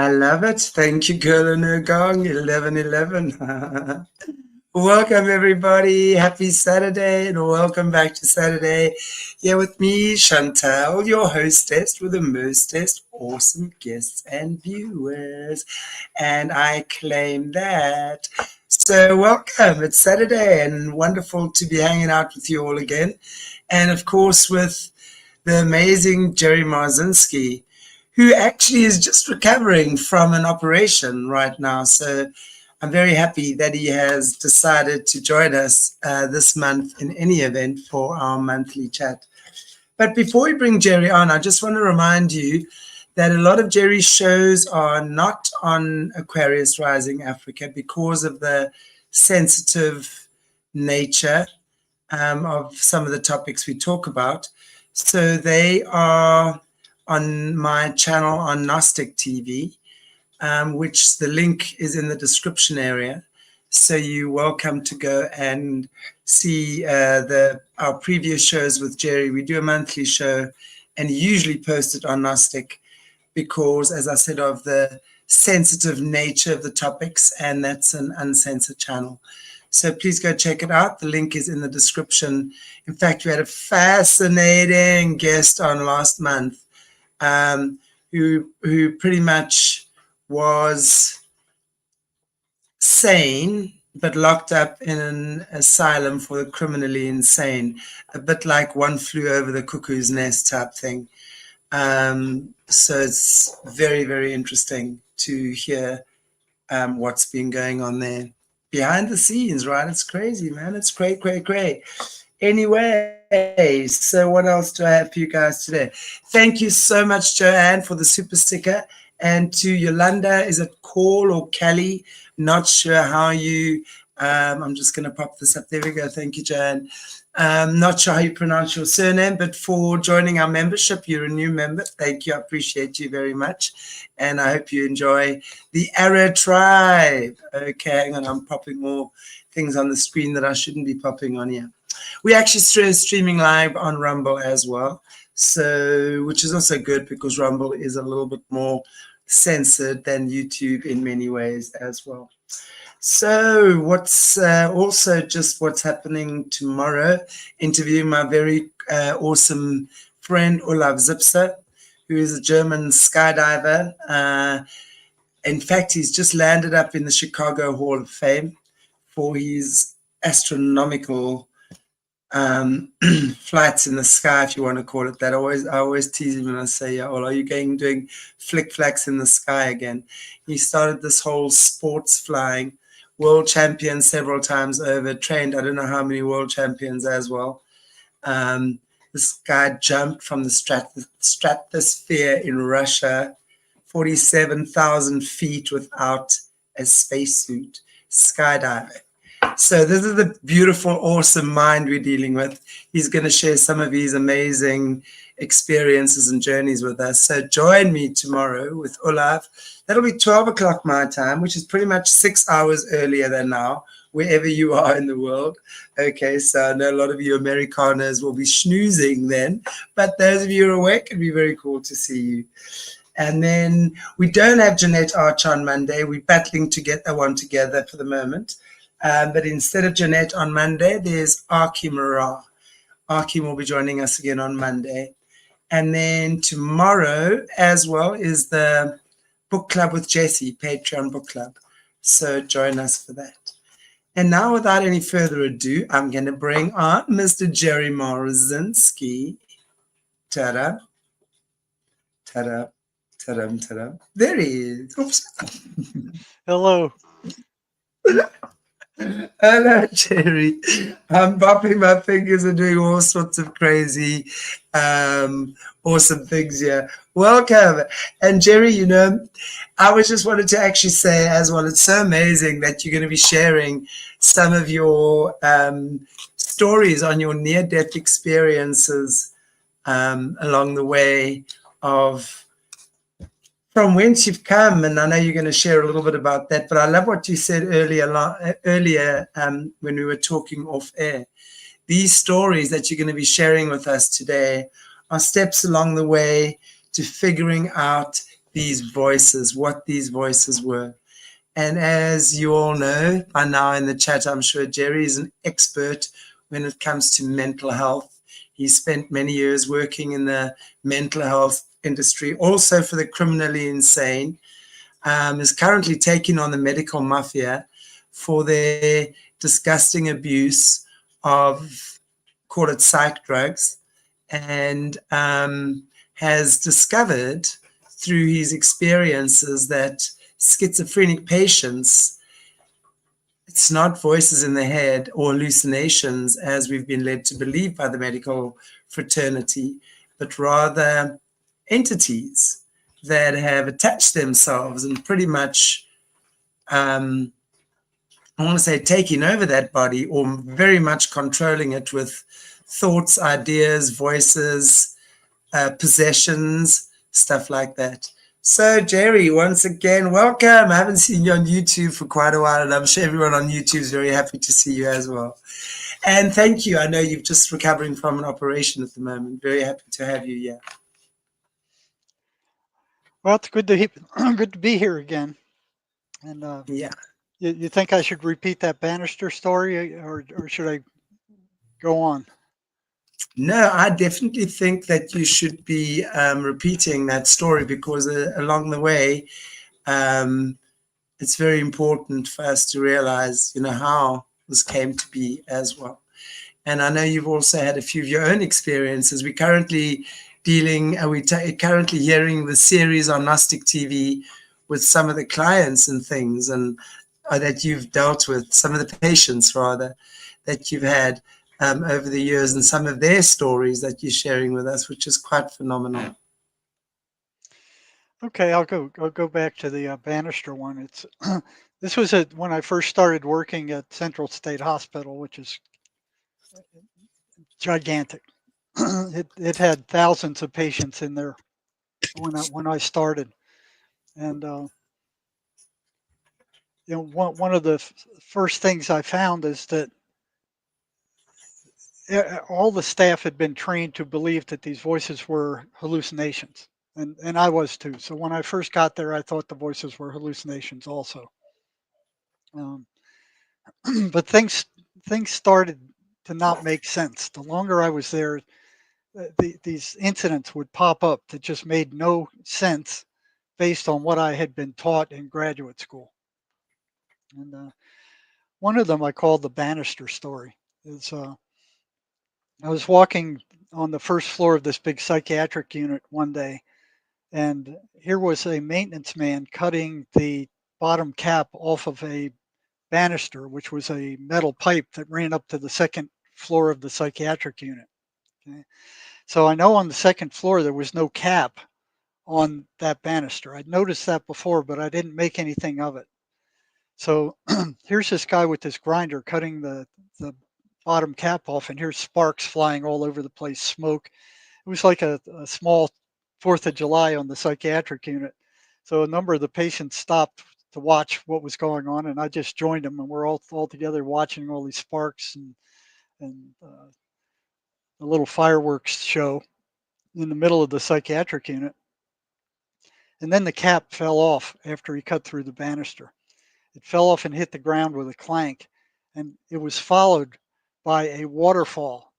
I love it. Thank you, girl in her gong, 11:11. Welcome, everybody. Happy Saturday, and welcome back to Saturday. Here with me, Chantelle, your hostess with the mostest awesome guests and viewers. And I claim that. So, welcome. It's Saturday, and wonderful to be hanging out with you all again. And of course, with the amazing Jerry Marzinsky, who actually is just recovering from an operation right now. So I'm very happy that he has decided to join us this month in any event for our monthly chat. But before we bring Jerry on, I just want to remind you that a lot of Jerry's shows are not on Aquarius Rising Africa because of the sensitive nature of some of the topics we talk about. So they are on my channel on Gnostic TV, which the link is in the description area. So you're welcome to go and see our previous shows with Jerry. We do a monthly show and usually post it on Gnostic because, as I said, of the sensitive nature of the topics, and that's an uncensored channel. So please go check it out. The link is in the description. In fact, we had a fascinating guest on last month who pretty much was sane but locked up in an asylum for the criminally insane, a bit like One Flew Over the Cuckoo's Nest type thing. So it's very, very interesting to hear what's been going on there behind the scenes, right? It's crazy, man. It's great. Anyway, so what else do I have for you guys today? Thank you so much, Joanne, for the super sticker. And to Yolanda, is it Call or Kelly? Not sure how you, I'm just going to pop this up. There we go. Thank you, Joanne. Not sure how you pronounce your surname, but for joining our membership, you're a new member. Thank you. I appreciate you very much. And I hope you enjoy the Arrow Tribe. Okay, hang on. I'm popping more things on the screen that I shouldn't be popping on here. We actually streaming live on Rumble as well, so which is also good because Rumble is a little bit more censored than YouTube in many ways as well. So what's also just what's happening tomorrow, interviewing my very awesome friend Olaf Zipser, who is a German skydiver. In fact, he's just landed up in the Chicago Hall of Fame for his astronomical flights in the sky, if you want to call it that. I always tease him when I say, yeah, well, are you doing flick flacks in the sky again? He started this whole sports flying, world champion several times over, trained I don't know how many world champions as well. This guy jumped from the stratosphere in Russia, 47,000 feet without a spacesuit, skydiving. So this is the beautiful, awesome mind we're dealing with. He's going to share some of his amazing experiences and journeys with us. So join me tomorrow with Olaf. That'll be 12 o'clock my time, which is pretty much 6 hours earlier than now, wherever you are in the world. Okay, so I know a lot of you Americaners will be snoozing then, but those of you who are awake, it'd be very cool to see you. And then we don't have Jeanette Arch on Monday. We're battling to get that one together for the moment. But instead of Jeanette on Monday, there's Archie Mara. Archie will be joining us again on Monday. And then tomorrow as well is the book club with Jessie, Patreon book club. So join us for that. And now without any further ado, I'm going to bring on Mr. Jerry Marzinsky. Ta-da. Ta-da. Ta-da. Ta-da. There he is. Oops. Hello. Hello, Jerry. I'm bopping my fingers and doing all sorts of crazy, awesome things here. Welcome. And Jerry, you know, I was just wanted to actually say as well, it's so amazing that you're going to be sharing some of your stories on your near-death experiences along the way of from whence you've come, and I know you're going to share a little bit about that, but I love what you said earlier when we were talking off air. These stories that you're going to be sharing with us today are steps along the way to figuring out these voices, what these voices were. And as you all know by now in the chat, I'm sure Jerry is an expert when it comes to mental health. He spent many years working in the mental health industry, also for the criminally insane. Is currently taking on the medical mafia for their disgusting abuse of, call it psych drugs, and has discovered through his experiences that schizophrenic patients, it's not voices in the head or hallucinations as we've been led to believe by the medical fraternity, but rather entities that have attached themselves and pretty much, I want to say, taking over that body or very much controlling it with thoughts, ideas, voices, possessions, stuff like that. So, Jerry, once again, welcome. I haven't seen you on YouTube for quite a while, and I'm sure everyone on YouTube is very happy to see you as well. And thank you. I know you're just recovering from an operation at the moment. Very happy to have you here. Well, it's good to good to be here again. And Yeah. you think I should repeat that banister story, or should I go on? No, I definitely think that you should be repeating that story because along the way, it's very important for us to realize, how this came to be as well. And I know you've also had a few of your own experiences. We're currently currently hearing the series on Gnostic TV with some of the clients and things, and that you've dealt with, some of the patients rather, that you've had over the years, and some of their stories that you're sharing with us, which is quite phenomenal. Okay, I'll go back to the banister one. It's this was when I first started working at Central State Hospital, which is gigantic. It had thousands of patients in there when I started, and one of the first things I found is that all the staff had been trained to believe that these voices were hallucinations, and I was too. So when I first got there, I thought the voices were hallucinations also. Um, but things started to not make sense. The longer I was there, these incidents would pop up that just made no sense based on what I had been taught in graduate school. And one of them I called the banister story. Is I was walking on the first floor of this big psychiatric unit one day, and here was a maintenance man cutting the bottom cap off of a banister, which was a metal pipe that ran up to the second floor of the psychiatric unit. Okay. So I know on the second floor there was no cap on that banister. I'd noticed that before, but I didn't make anything of it. So here's this guy with this grinder cutting the bottom cap off, and here's sparks flying all over the place, smoke. It was like a small 4th of July on the psychiatric unit. So a number of the patients stopped to watch what was going on, and I just joined them, and we're all together watching all these sparks and a little fireworks show in the middle of the psychiatric unit. And then the cap fell off after he cut through the banister. It fell off and hit the ground with a clank, and it was followed by a waterfall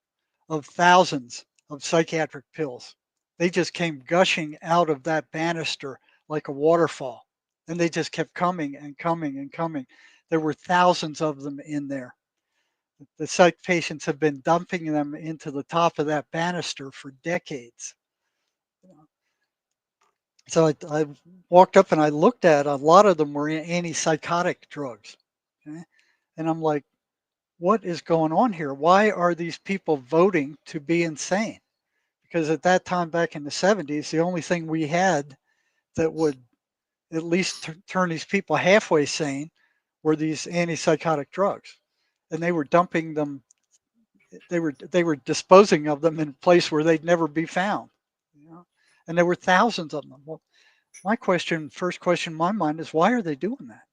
of thousands of psychiatric pills. They just came gushing out of that banister like a waterfall, and they just kept coming and coming and coming. There were thousands of them in there. The psych patients have been dumping them into the top of that banister for decades. So I walked up and I looked at a lot of them were antipsychotic drugs. Okay? And I'm like, what is going on here? Why are these people voting to be insane? Because at that time back in the 70s, the only thing we had that would at least turn these people halfway sane were these antipsychotic drugs. And they were dumping them, they were disposing of them in a place where they'd never be found. You know? And there were thousands of them. Well, first question in my mind is, why are they doing that?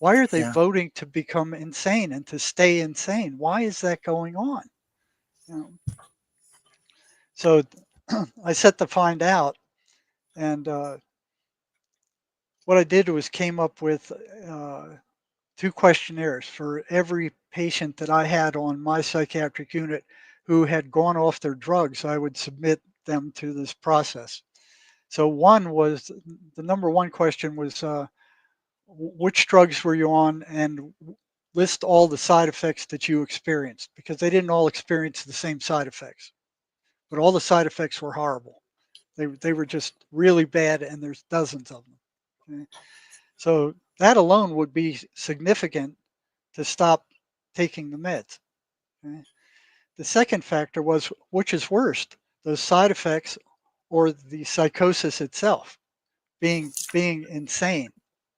Why are they Yeah. voting to become insane and to stay insane? Why is that going on? You know? So I set to find out, and what I did was came up with 2 questionnaires for every patient that I had on my psychiatric unit who had gone off their drugs. I would submit them to this process. So one was the number one question was which drugs were you on, and list all the side effects that you experienced, because they didn't all experience the same side effects, but all the side effects were horrible. They were just really bad, and there's dozens of them. Okay? So that alone would be significant to stop taking the meds. Okay? The second factor was which is worst, those side effects or the psychosis itself, being insane.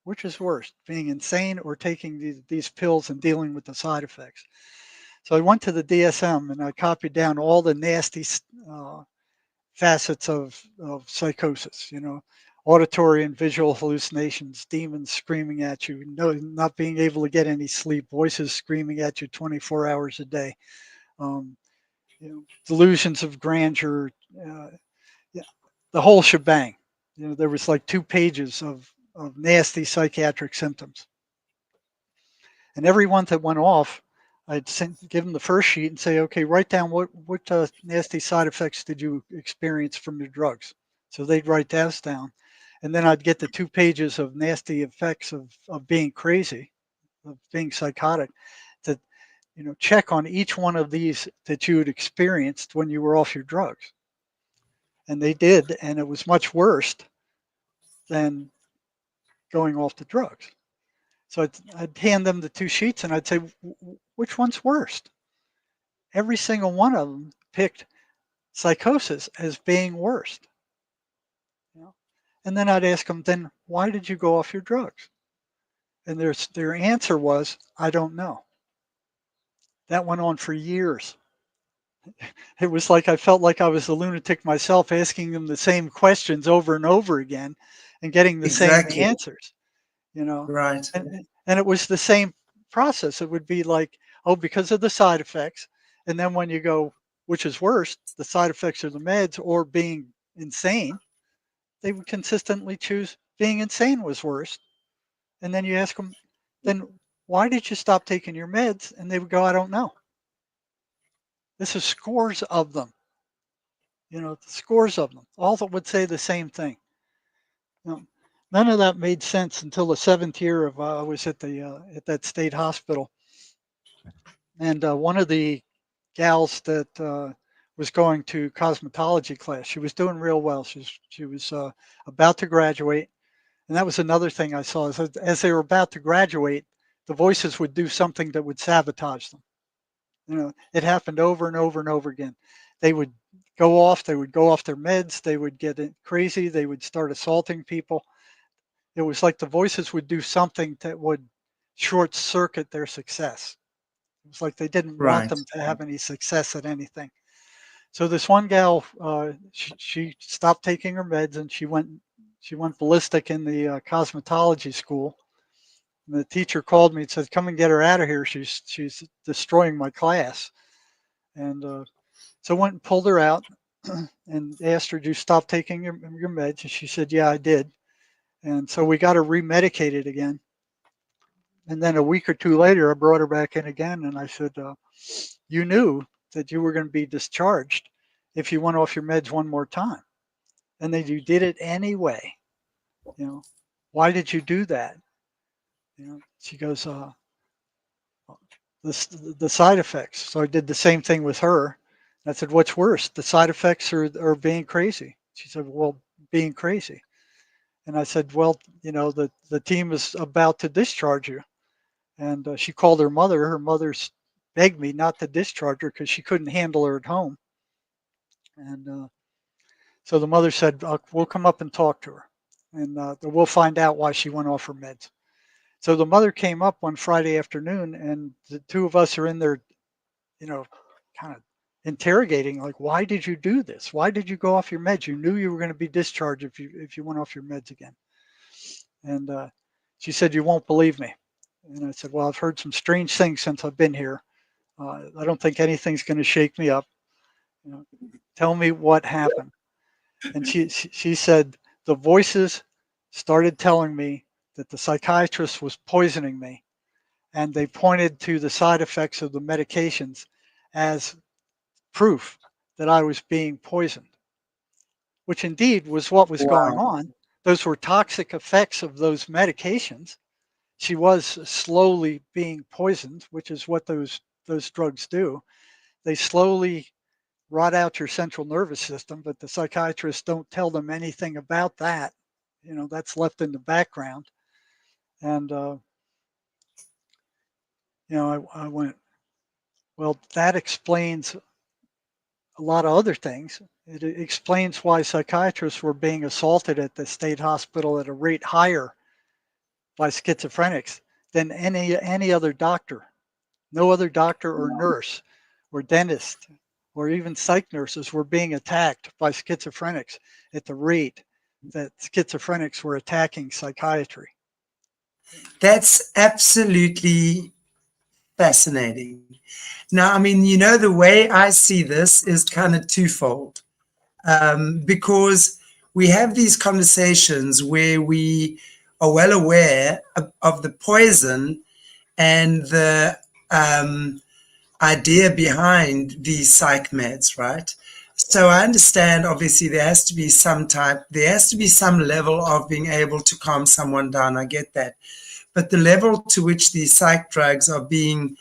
Which is worse, being insane or taking these pills and dealing with the side effects? So I went to the DSM and I copied down all the nasty facets of psychosis, auditory and visual hallucinations, demons screaming at you, not being able to get any sleep, voices screaming at you 24 hours a day, um, delusions of grandeur, uh, yeah, the whole shebang. There was like 2 pages of nasty psychiatric symptoms. And every one that went off, I'd give them the first sheet and say, okay, write down what nasty side effects did you experience from your drugs. So they'd write those down. And then I'd get the 2 pages of nasty effects of being crazy, of being psychotic, to check on each one of these that you had experienced when you were off your drugs. And they did, and it was much worse than going off the drugs. So I'd hand them the 2 sheets and I'd say, which one's worst? Every single one of them picked psychosis as being worst. And then I'd ask them, then why did you go off your drugs? And their answer was, I don't know. That went on for years. It was like I felt like I was a lunatic myself, asking them the same questions over and over again and getting the same Exactly. answers, Right. and it was the same process. It would be like, oh, because of the side effects. And then when you go, which is worse, the side effects of the meds or being insane, they would consistently choose being insane was worse. And then you ask them, then why did you stop taking your meds? And they would go, I don't know. This is scores of them, scores of them, all that would say the same thing. None of that made sense until the 7th year of I was at that state hospital, and one of the gals that was going to cosmetology class, she was doing real well. She was about to graduate, and that was another thing I saw is as they were about to graduate, the voices would do something that would sabotage them. It happened over and over and over again. They would go off. They would go off their meds. They would get crazy. They would start assaulting people. It was like the voices would do something that would short circuit their success. It was like they didn't want Right. them to have any success at anything. So this one gal, she stopped taking her meds and she went ballistic in the cosmetology school. And the teacher called me and said, "Come and get her out of here. She's destroying my class." And so I went and pulled her out and asked her, "Do you stop taking your meds?" And she said, "Yeah, I did." And so we got her remedicated again. And then a week or 2 later, I brought her back in again, and I said, "You knew that you were going to be discharged if you went off your meds one more time, and then you did it anyway. Why did you do that?" She goes, "The side effects." So I did the same thing with her. I said, "What's worse, the side effects or being crazy?" She said, "Well, being crazy." And I said, "Well, the team is about to discharge you." And she called her mother. Her mother's begged me not to discharge her because she couldn't handle her at home. And so the mother said, "We'll come up and talk to her, and we'll find out why she went off her meds." So the mother came up one Friday afternoon, and the 2 of us are in there, kind of interrogating, like, "Why did you do this? Why did you go off your meds? You knew you were going to be discharged if you went off your meds again." And she said, "You won't believe me." And I said, "Well, I've heard some strange things since I've been here. I don't think anything's going to shake me up. You know, Tell me what happened." And she said, "The voices started telling me that the psychiatrist was poisoning me, and they pointed to the side effects of the medications as proof that I was being poisoned, which indeed was what was going Wow. on. Those were toxic effects of those medications. She was slowly being poisoned, which is what those drugs do. They slowly rot out your central nervous system, but the psychiatrists don't tell them anything about that. That's left in the background. And I went, well, that explains a lot of other things. It explains why psychiatrists were being assaulted at the state hospital at a rate higher by schizophrenics than any other doctor. No other doctor or nurse or dentist or even psych nurses were being attacked by schizophrenics at the rate that schizophrenics were attacking psychiatry. That's absolutely fascinating. Now, I mean, the way I see this is kind of twofold, because we have these conversations where we are well aware of the poison and the idea behind these psych meds, right? So I understand, obviously, there has to be some level of being able to calm someone down. I get that. But the level to which these psych drugs are being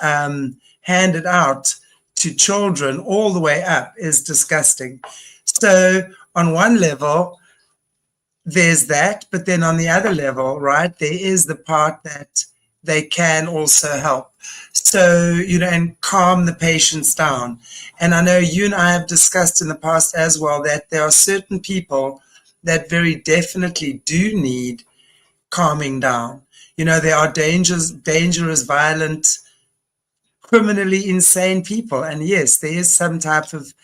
handed out to children all the way up is disgusting. So on one level, there's that, but then on the other level, right, there is the part that they can also help. So, and calm the patients down. And I know you and I have discussed in the past as well that there are certain people that very definitely do need calming down. There are dangerous, violent, criminally insane people. And yes, there is some type of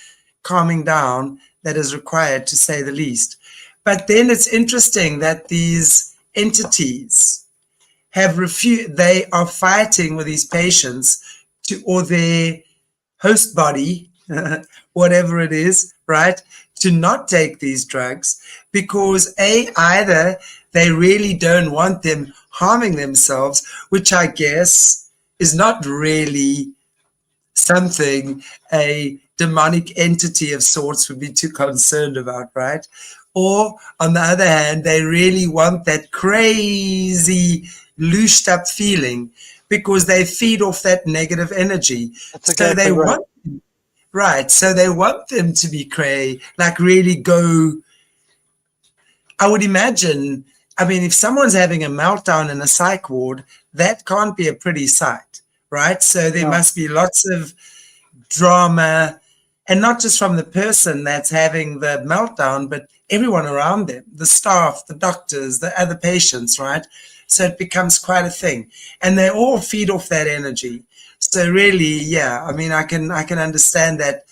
calming down that is required, to say the least. But then it's interesting that these entities they are fighting with these patients or their host body, whatever it is, right, to not take these drugs because either they really don't want them harming themselves, which I guess is not really something a demonic entity of sorts would be too concerned about, right? Or on the other hand, they really want that crazy, loosed up feeling because they feed off that negative energy. That's exactly right. So they want them to be cray, like really go. I would imagine, I mean, if someone's having a meltdown in a psych ward, that can't be a pretty sight, right? So there must be lots of drama, and not just from the person that's having the meltdown, but everyone around them, the staff, the doctors, the other patients, right? So it becomes quite a thing. And they all feed off that energy. So really, yeah, I mean, I can understand that.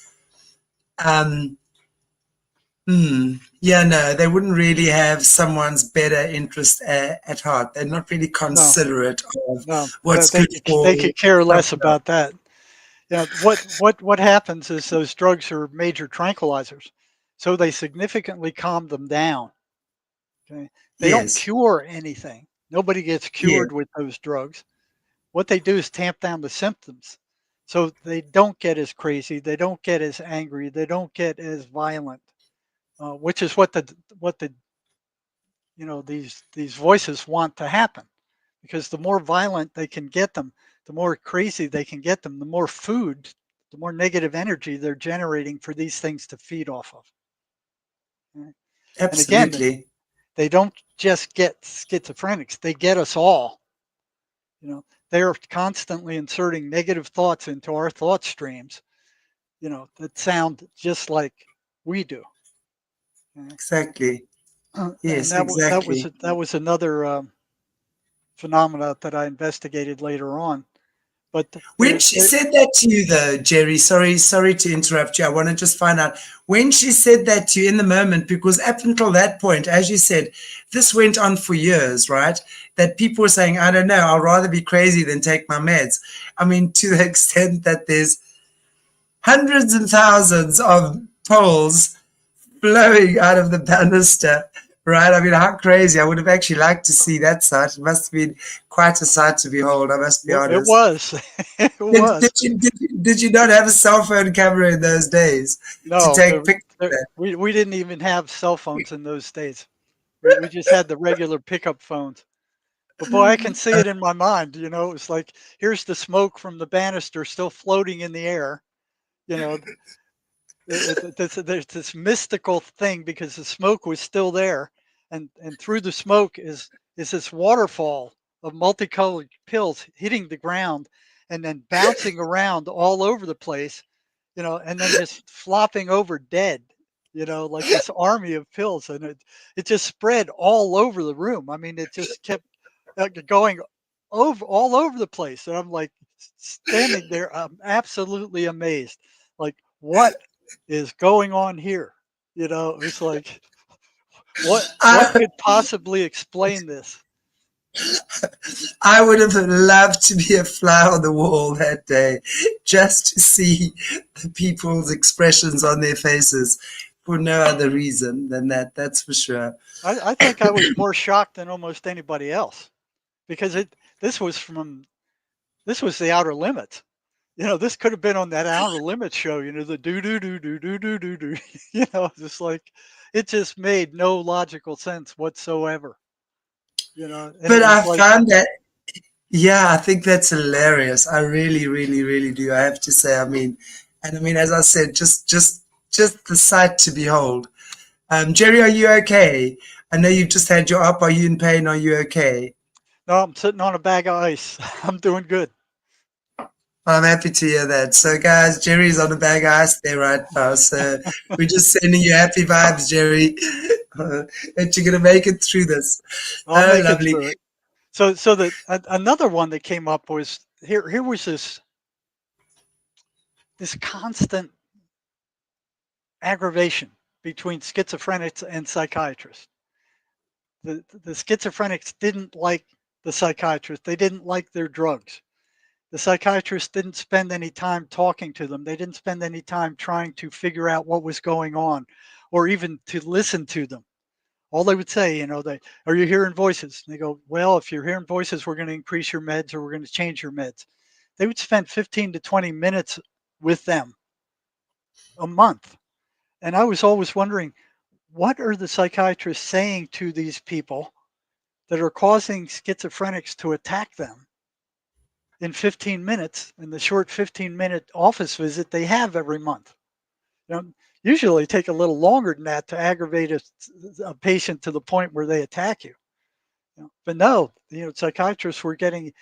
Yeah, no, they wouldn't really have someone's better interest at heart. They're not really considerate of what's good for. They could care less about that. Yeah, what happens is those drugs are major tranquilizers, so they significantly calm them down. Okay, they don't cure anything. Nobody gets cured with those drugs. What they do is tamp down the symptoms, so they don't get as crazy, they don't get as angry, they don't get as violent, which is what the these voices want to happen, because the more violent they can get them, the more crazy they can get them, the more food, the more negative energy they're generating for these things to feed off of. Right? Absolutely. And again, they don't just get schizophrenics, they get us all. They're constantly inserting negative thoughts into our thought streams, that sound just like we do. Exactly. Yes, And exactly. that was another phenomena that I investigated later on. But when she said that to you, though, Jerry, sorry to interrupt you. I want to just find out when she said that to you in the moment, because up until that point, as you said, this went on for years, right? That people were saying, I don't know, I'll rather be crazy than take my meds. I mean, to the extent that there's hundreds and thousands of pills flowing out of the banister Right? I mean, how crazy. I would have actually liked to see that sight. It must have been quite a sight to behold, I must be It honest. was. It Did, was. did, you, did, you, did you not have a cell phone camera in those days to No, take pictures of that? we didn't even have cell phones in those days. We just had the regular pickup phones. But boy, I can see it in my mind. It's like here's the smoke from the banister still floating in the air. You know, there's this mystical thing because the smoke was still there, and through the smoke is this waterfall of multicolored pills hitting the ground and then bouncing around all over the place, and then just flopping over dead, like this army of pills, and it just spread all over the room. I mean, it just kept going over all over the place, and I'm like standing there, I'm absolutely amazed, like what is going on here? It's like what I, could possibly explain this? I would have loved to be a fly on the wall that day just to see the people's expressions on their faces for no other reason than that. That's for sure. I think I was more shocked than almost anybody else because this was from this was the Outer Limits. This could have been on that Outer Limits show. The do do do do do do do do. Just like it just made no logical sense whatsoever. And it But was I like, found that, yeah, I think that's hilarious. I really, really, really do. I have to say, I mean, and I mean, as I said, just the sight to behold. Jerry, are you okay? I know you've just had your up. Are you in pain? Are you okay? no, I'm sitting on a bag of ice. I'm doing good. I'm happy to hear that. So, guys, Jerry's on a bag of ice there right now. So, we're just sending you happy vibes, Jerry, that you're going to make it through this. I'll Oh, make it lovely. through it. So another one that came up was here was this constant aggravation between schizophrenics and psychiatrists. The schizophrenics didn't like the psychiatrists. They didn't like their drugs. The psychiatrists didn't spend any time talking to them. They didn't spend any time trying to figure out what was going on or even to listen to them. All they would say, are you hearing voices? And they go, well, if you're hearing voices, we're going to increase your meds or we're going to change your meds. They would spend 15 to 20 minutes with them a month. And I was always wondering, what are the psychiatrists saying to these people that are causing schizophrenics to attack them in 15 minutes in the short 15-minute office visit they have every month? You know, usually take a little longer than that to aggravate a patient to the point where they attack you. But no, psychiatrists were getting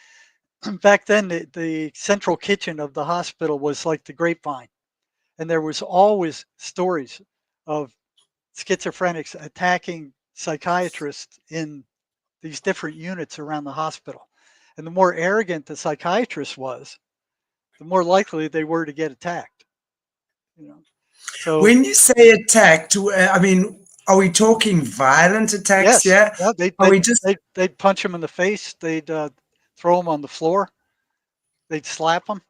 back then. The central kitchen of the hospital was like the grapevine, and there was always stories of schizophrenics attacking psychiatrists in these different units around the hospital. And the more arrogant the psychiatrist was, the more likely they were to get attacked. You know, so When you say attacked, I mean, are we talking violent attacks? yes, Yeah. yeah, Are we just, they'd punch him in the face. They'd throw him on the floor. They'd slap him.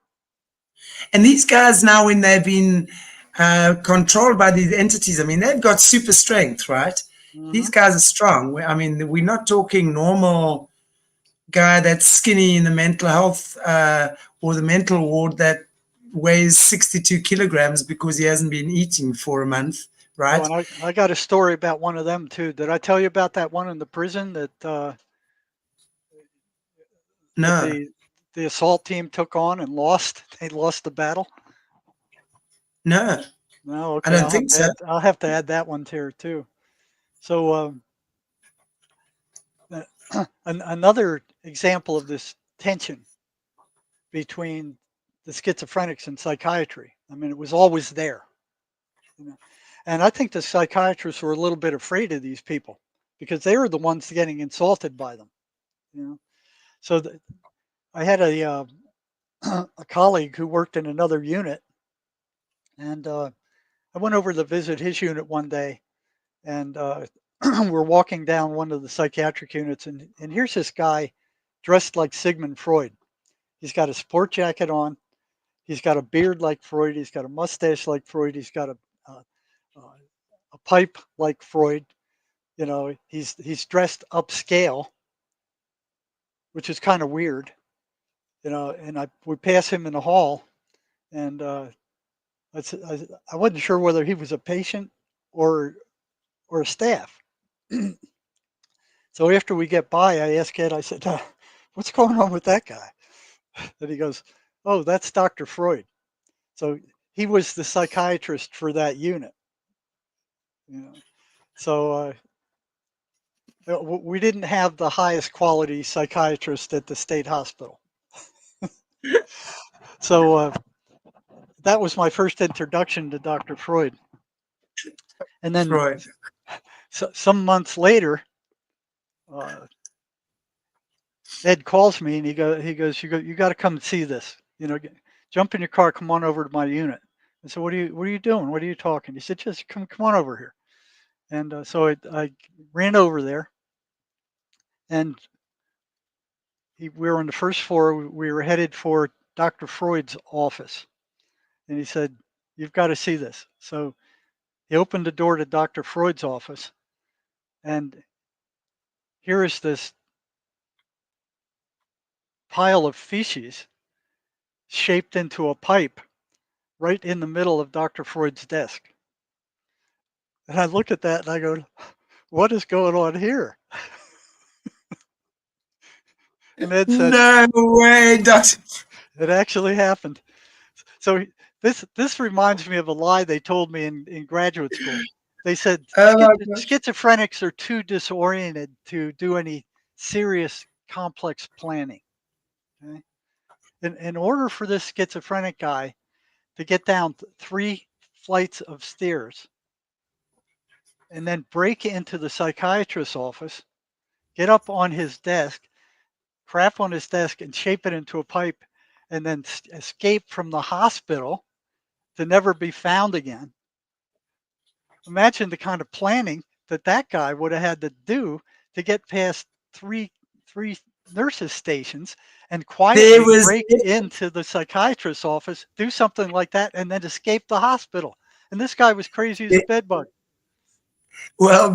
and these guys now, when they've been controlled by these entities, I mean, they've got super strength, right? These Hmm. guys are strong. I mean, we're not talking normal guy that's skinny in the mental health or the mental ward that weighs 62 kilograms because he hasn't been eating for a month, Oh, right? and I got a story about one of them too. Did I tell you about that one in the prison that No, the assault team took on and lost? They lost the battle. no, No, I okay. don't think so. I'll have to add that one to here too. So another example of this tension between the schizophrenics and psychiatry. I mean, it was always there. You know? And I think the psychiatrists were a little bit afraid of these people because they were the ones getting insulted by them. You know, so I had a colleague who worked in another unit, and I went over to visit his unit one day, and we're walking down one of the psychiatric units, and here's this guy dressed like Sigmund Freud. He's got a sport jacket on. He's got a beard like Freud. He's got a mustache like Freud. He's got a pipe like Freud. he's dressed upscale, which is kind of weird, and I would pass him in the hall, and I wasn't sure whether he was a patient or a staff. So after we get by, I asked Ed, I said, what's going on with that guy? And he goes, oh, that's Dr. Freud. So he was the psychiatrist for that unit. So we didn't have the highest quality psychiatrist at the state hospital. So that was my first introduction to Dr. Freud. And then Freud. Some months later, Ed calls me and he goes, you got to come and see this. Jump in your car, come on over to my unit. I said, what are you doing? What are you talking? He said, just come on over here. And so I ran over there, and we were on the first floor. We were headed for Dr. Freud's office, and he said, you've got to see this. So he opened the door to Dr. Freud's office, and here is this pile of feces shaped into a pipe right in the middle of Dr. Freud's desk. And I look at that and I go, what is going on here? And Ed said, no way, Doctor. It actually happened. So this reminds me of a lie they told me in graduate school. They said schizophrenics are too disoriented to do any serious complex planning. Okay? In order for this schizophrenic guy to get down 3 flights of stairs and then break into the psychiatrist's office, get up on his desk, crap on his desk and shape it into a pipe, and then escape from the hospital to never be found again. Imagine the kind of planning that guy would have had to do to get past three nurses' stations and quietly break into the psychiatrist's office, do something like that, and then escape the hospital. And this guy was crazy as a bedbug. Well,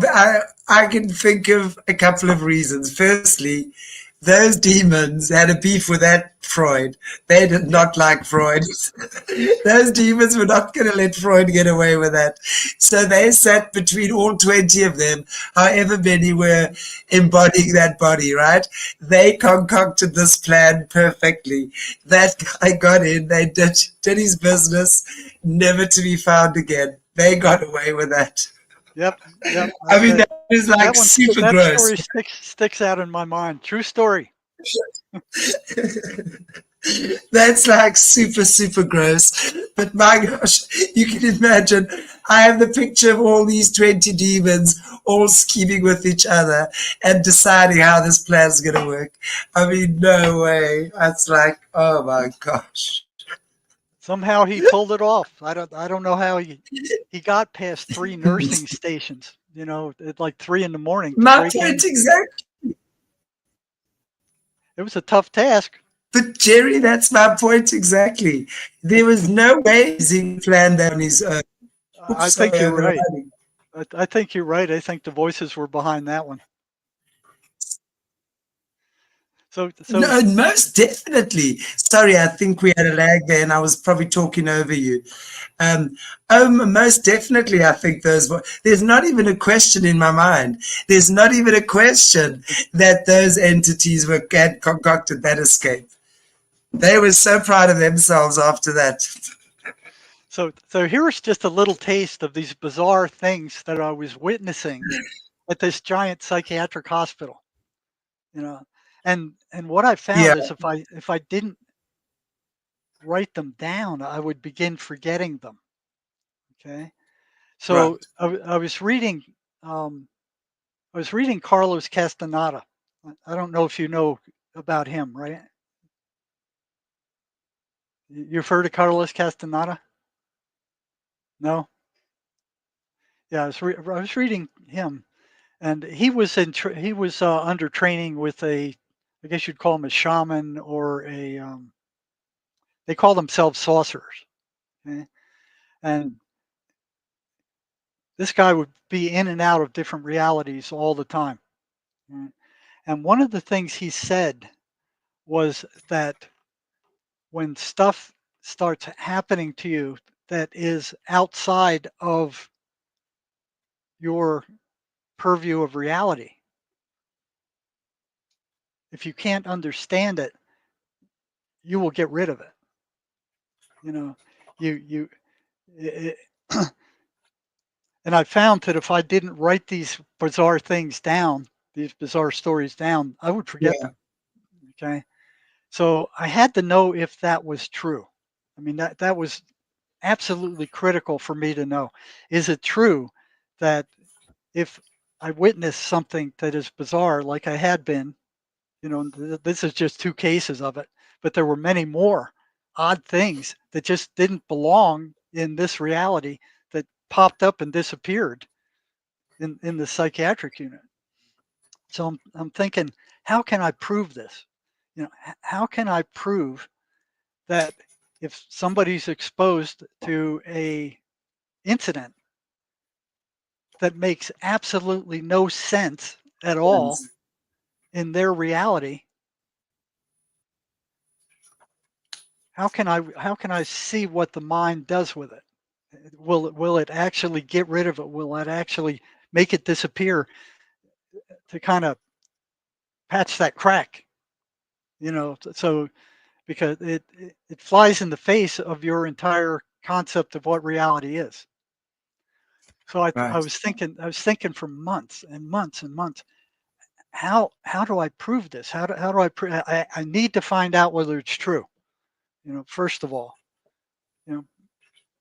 I can think of a couple of reasons. Firstly, those demons had a beef with that Freud. They did not like Freud. Those demons were not going to let Freud get away with that. So they sat between all 20 of them, however many were embodying that body, right? They concocted this plan perfectly. That guy got in, they did his business, never to be found again. They got away with that. Yep. I mean, that is like super gross. That story sticks out in my mind. True story. That's like super gross. But my gosh, you can imagine, I have the picture of all these 20 demons all scheming with each other and deciding how this plan's going to work. I mean, no way. That's like, oh my gosh. Somehow he pulled it off. I don't know how he got past 3 nursing stations, at like 3 in the morning. My point exactly. It was a tough task. But Jerry, that's my point exactly. There was no way he planned that on his own. I think you're right. I think you're right. I think the voices were behind that one. So no, most definitely. Sorry, I think we had a lag there, and I was probably talking over you. Most definitely, I think there's not even a question in my mind. There's not even a question that those entities had concocted that escape. They were so proud of themselves after that. So here's just a little taste of these bizarre things that I was witnessing at this giant psychiatric hospital. And what I found is if I didn't write them down, I would begin forgetting them. Okay, so right. I was reading Carlos Castaneda. I don't know if you know about him, right? You've heard of Carlos Castaneda? No. Yeah, I was reading him, and he was under training with I guess you'd call him a shaman or they call themselves sorcerers. Okay? And this guy would be in and out of different realities all the time. Right? And one of the things he said was that when stuff starts happening to you that is outside of your purview of reality, if you can't understand it, you will get rid of it. You know, you it, and I found that if I didn't write these bizarre things down, these bizarre stories down, I would forget Yeah. them. Okay. So I had to know if that was true. I mean, that was absolutely critical for me to know. Is it true that if I witnessed something that is bizarre, like I had been, this is just two cases of it, but there were many more odd things that just didn't belong in this reality that popped up and disappeared in the psychiatric unit. So I'm thinking, how can I prove this? How can I prove that if somebody's exposed to a incident that makes absolutely no sense at all Sense. in their reality, how can I see what the mind does with it? Will it actually get rid of it? Will it actually make it disappear to kind of patch that crack? So because it flies in the face of your entire concept of what reality is. So I Right. was thinking for months and months and months. How do I prove this? How do I prove? I need to find out whether it's true. First of all, you know,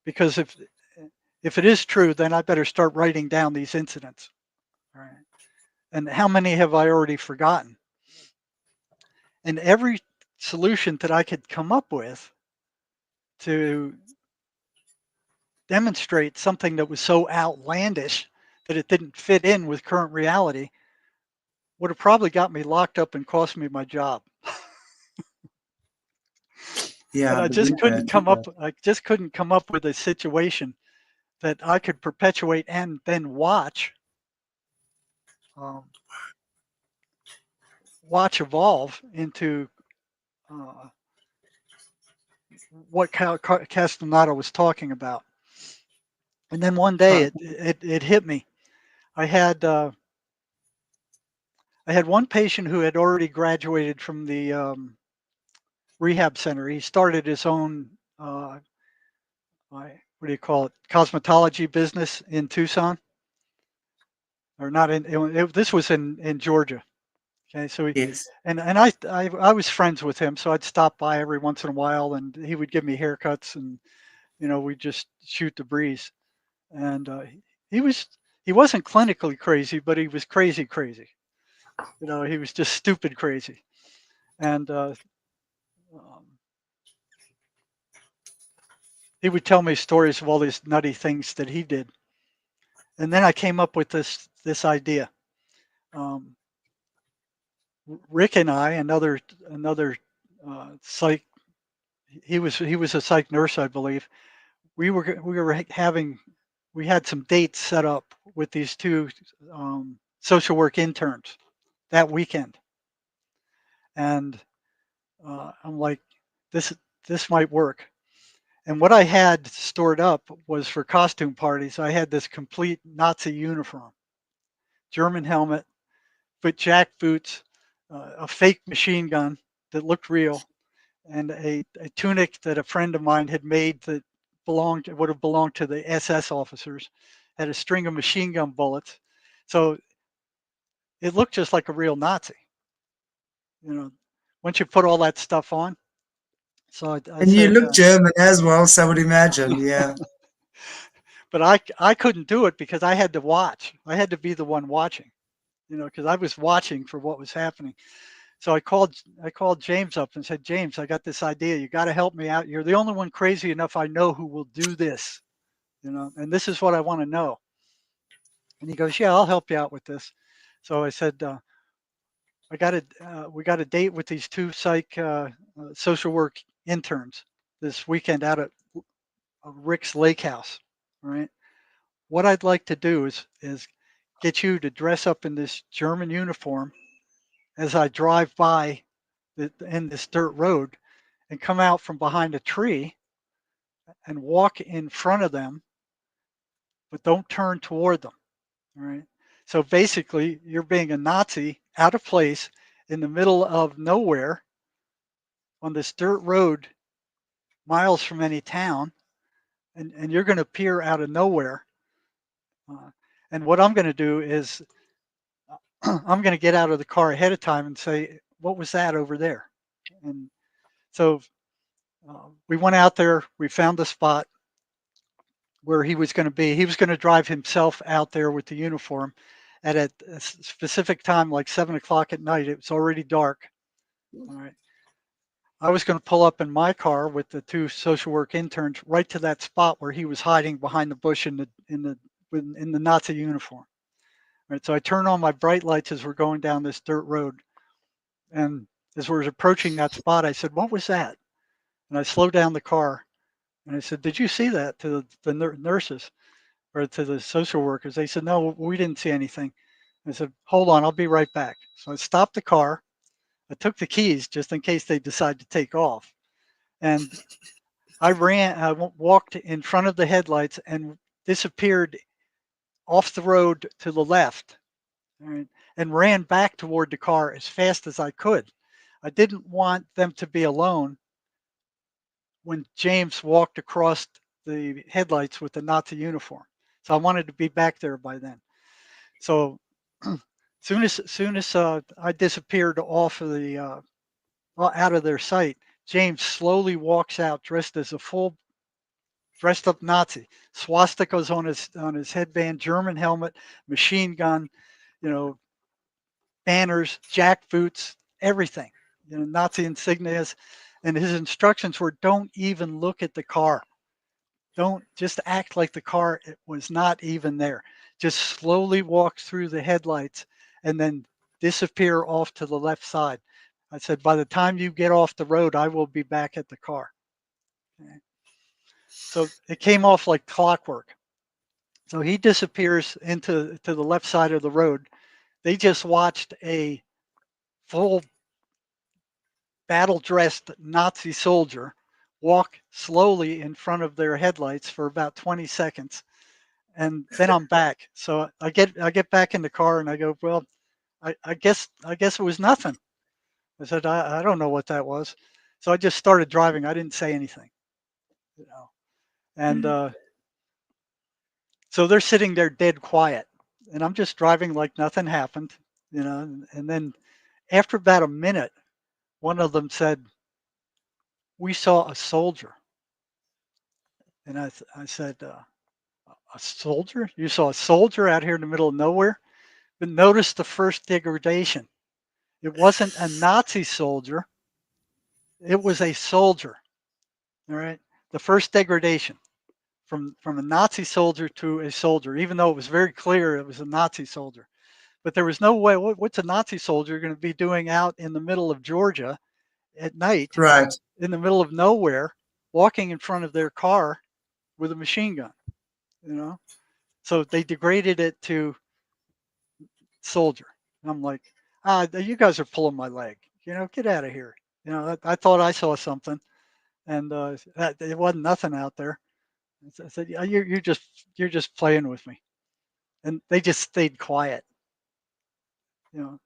because if it is true, then I better start writing down these incidents. All right. And how many have I already forgotten? And every solution that I could come up with to demonstrate something that was so outlandish that it didn't fit in with current reality would have probably got me locked up and cost me my job. Yeah, And I I just believe couldn't that. come Yeah. up I just couldn't come up with a situation that I could perpetuate and then um, watch evolve into uh, what Castaneda was talking about. And then one day Right. it hit me. I had uh, I had one patient who had already graduated from the rehab center. He started his own what do you call it, cosmetology business in Tucson, or not this was in Georgia. Okay, so Yes. I was friends with him, so I'd stop by every once in a while, and he would give me haircuts, and we'd just shoot the breeze. And he was he wasn't clinically crazy, but he was crazy crazy. He was just stupid crazy. And um, he would tell me stories of all these nutty things that he did. And then I came up with this idea. Um, Rick and I, another psych, he was a psych nurse, I believe. We had some dates set up with these two social work interns that weekend, and I'm like, this this might work. And what I had stored up was for costume parties. I had this complete Nazi uniform, German helmet, but jack boots, a fake machine gun that looked real, and a tunic that a friend of mine had made that would have belonged to the SS officers, had a string of machine gun bullets. So it looked just like a real Nazi, you know, once you put all that stuff on. So I And you said, look German as well, so I would imagine. Yeah. but I couldn't do it because I had to watch. I had to be the one watching, because I was watching for what was happening. So I called James up and said, James, I got this idea. You got to help me out. You're the only one crazy enough I know who will do this, and this is what I want to know. And he goes, yeah, I'll help you out with this. So I said, we got a date with these two social work interns this weekend out at Rick's lake house. Right. what I'd like to do is get you to dress up in this German uniform as I drive by in this dirt road and come out from behind a tree and walk in front of them, but don't turn toward them. All right. So basically, you're being a Nazi out of place in the middle of nowhere on this dirt road, miles from any town, and you're going to appear out of nowhere. Uh, and what I'm going to do is I'm going to get out of the car ahead of time and say, "What was that over there?" And so we went out there. We found the spot where he was going to be. He was going to drive himself out there with the uniform at a specific time, like 7 o'clock at night. It was already dark. All right. I was going to pull up in my car with the two social work interns right to that spot where he was hiding behind the bush in the Nazi uniform. Right. So I turned on my bright lights as we're going down this dirt road, and as we're approaching that spot, I said, "What was that?" And I slowed down the car, and I said, "Did you see that?" To the nurses or to the social workers. They said, "No, we didn't see anything." I said, "Hold on, I'll be right back." So I stopped the car. I took the keys just in case they decide to take off. And I walked in front of the headlights and disappeared off the road to the left, right, and ran back toward the car as fast as I could. I didn't want them to be alone when James walked across the headlights with the Nazi uniform. So I wanted to be back there by then. So soon as I disappeared off of the out of their sight, James slowly walks out dressed as a full dressed up Nazi, swastikas on his headband, German helmet, machine gun, you know, banners, jackboots, everything, Nazi insignias, and his instructions were, "Don't even look at the car. Don't just act like the car it was not even there. Just slowly walk through the headlights and then disappear off to the left side." I said, "By the time you get off the road, I will be back at the car." Okay. So it came off like clockwork. So he disappears to the left side of the road. They just watched a full battle dressed Nazi soldier walk slowly in front of their headlights for about 20 seconds. And then I'm back. So I get back in the car and I go, "Well, I guess it was nothing." I said, I don't know what that was. So I just started driving. I didn't say anything, you know. And so they're sitting there dead quiet. And I'm just driving like nothing happened, and then after about a minute, one of them said, "We saw a soldier." And I said, "A soldier? You saw a soldier out here in the middle of nowhere?" But notice the first degradation. It wasn't a Nazi soldier. It was a soldier. All right. The first degradation from a Nazi soldier to a soldier, even though it was very clear it was a Nazi soldier. But there was no way. What's a Nazi soldier going to be doing out in the middle of Georgia at night, Right. in the middle of nowhere, walking in front of their car with a machine gun? You know. So they degraded it to soldier. And I'm like, you guys are pulling my leg. Get out of here. I thought I saw something, and it wasn't nothing out there. I said, "Yeah, you're just playing with me," and they just stayed quiet. You know,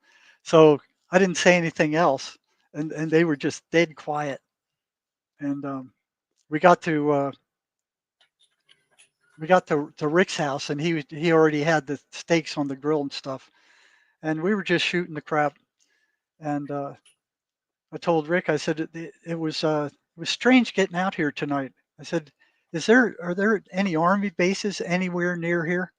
so I didn't say anything else, and they were just dead quiet. And we got to Rick's house, and he already had the steaks on the grill and stuff, and we were just shooting the crap. And I told Rick, I said it was strange getting out here tonight. I said, are there any army bases anywhere near here?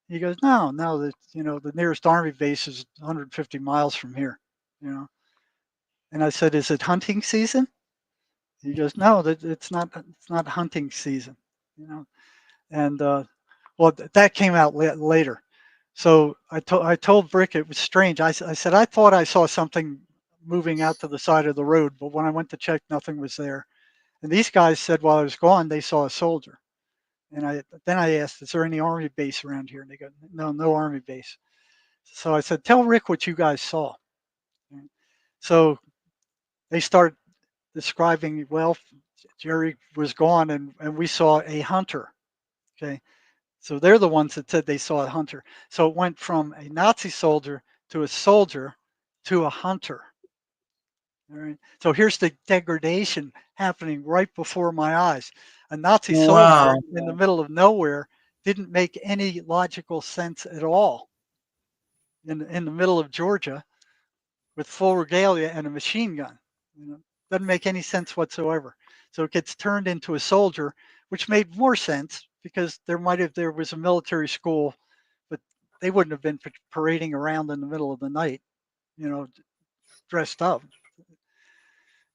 He goes, "No, no, the nearest army base is 150 miles from here, you know." And I said, "Is it hunting season?" He goes, "No, it's not hunting season, you know." And well, that came out later. So I told Rick it was strange. I said I thought I saw something moving out to the side of the road, but when I went to check, nothing was there. And these guys said while I was gone, they saw a soldier. And then I asked, is there any army base around here? And they go, no, no army base. So I said, tell Rick what you guys saw. So they start describing, well, Jerry was gone and we saw a hunter. Okay. So they're the ones that said they saw a hunter. So it went from a Nazi soldier to a hunter. All right. So here's the degradation happening right before my eyes. A Nazi soldier Wow. in the middle of nowhere didn't make any logical sense at all. In the middle of Georgia with full regalia and a machine gun. Doesn't make any sense whatsoever. So it gets turned into a soldier, which made more sense because there was a military school, but they wouldn't have been parading around in the middle of the night, dressed up.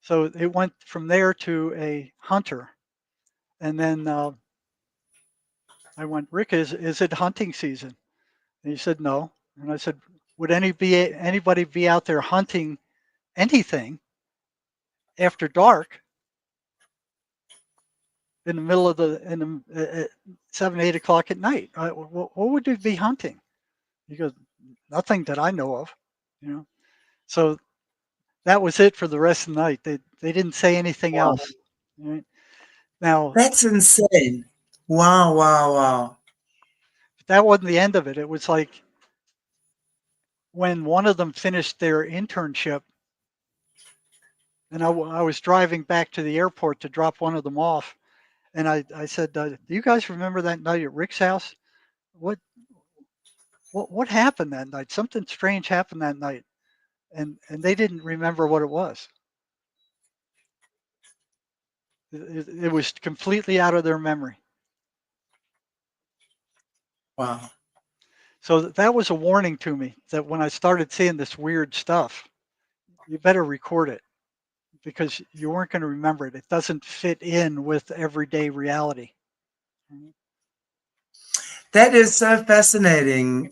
So it went from there to a hunter, and then I went, Rick, is it hunting season? And he said no, and I said, would anybody be out there hunting anything after dark in the middle of the 7, 8 o'clock at night? What would they be hunting? He goes, nothing that I know of. So that was it for the rest of the night. They didn't say anything Wow. else. Right? Now That's insane. Wow, wow, wow. that wasn't the end of it. It was like when one of them finished their internship, and I was driving back to the airport to drop one of them off, and I said, do you guys remember that night at Rick's house? What happened that night? Something strange happened that night, and they didn't remember what it was. It was completely out of their memory. Wow. So that was a warning to me that when I started seeing this weird stuff, you better record it because you weren't going to remember it. It doesn't fit in with everyday reality. That is so fascinating,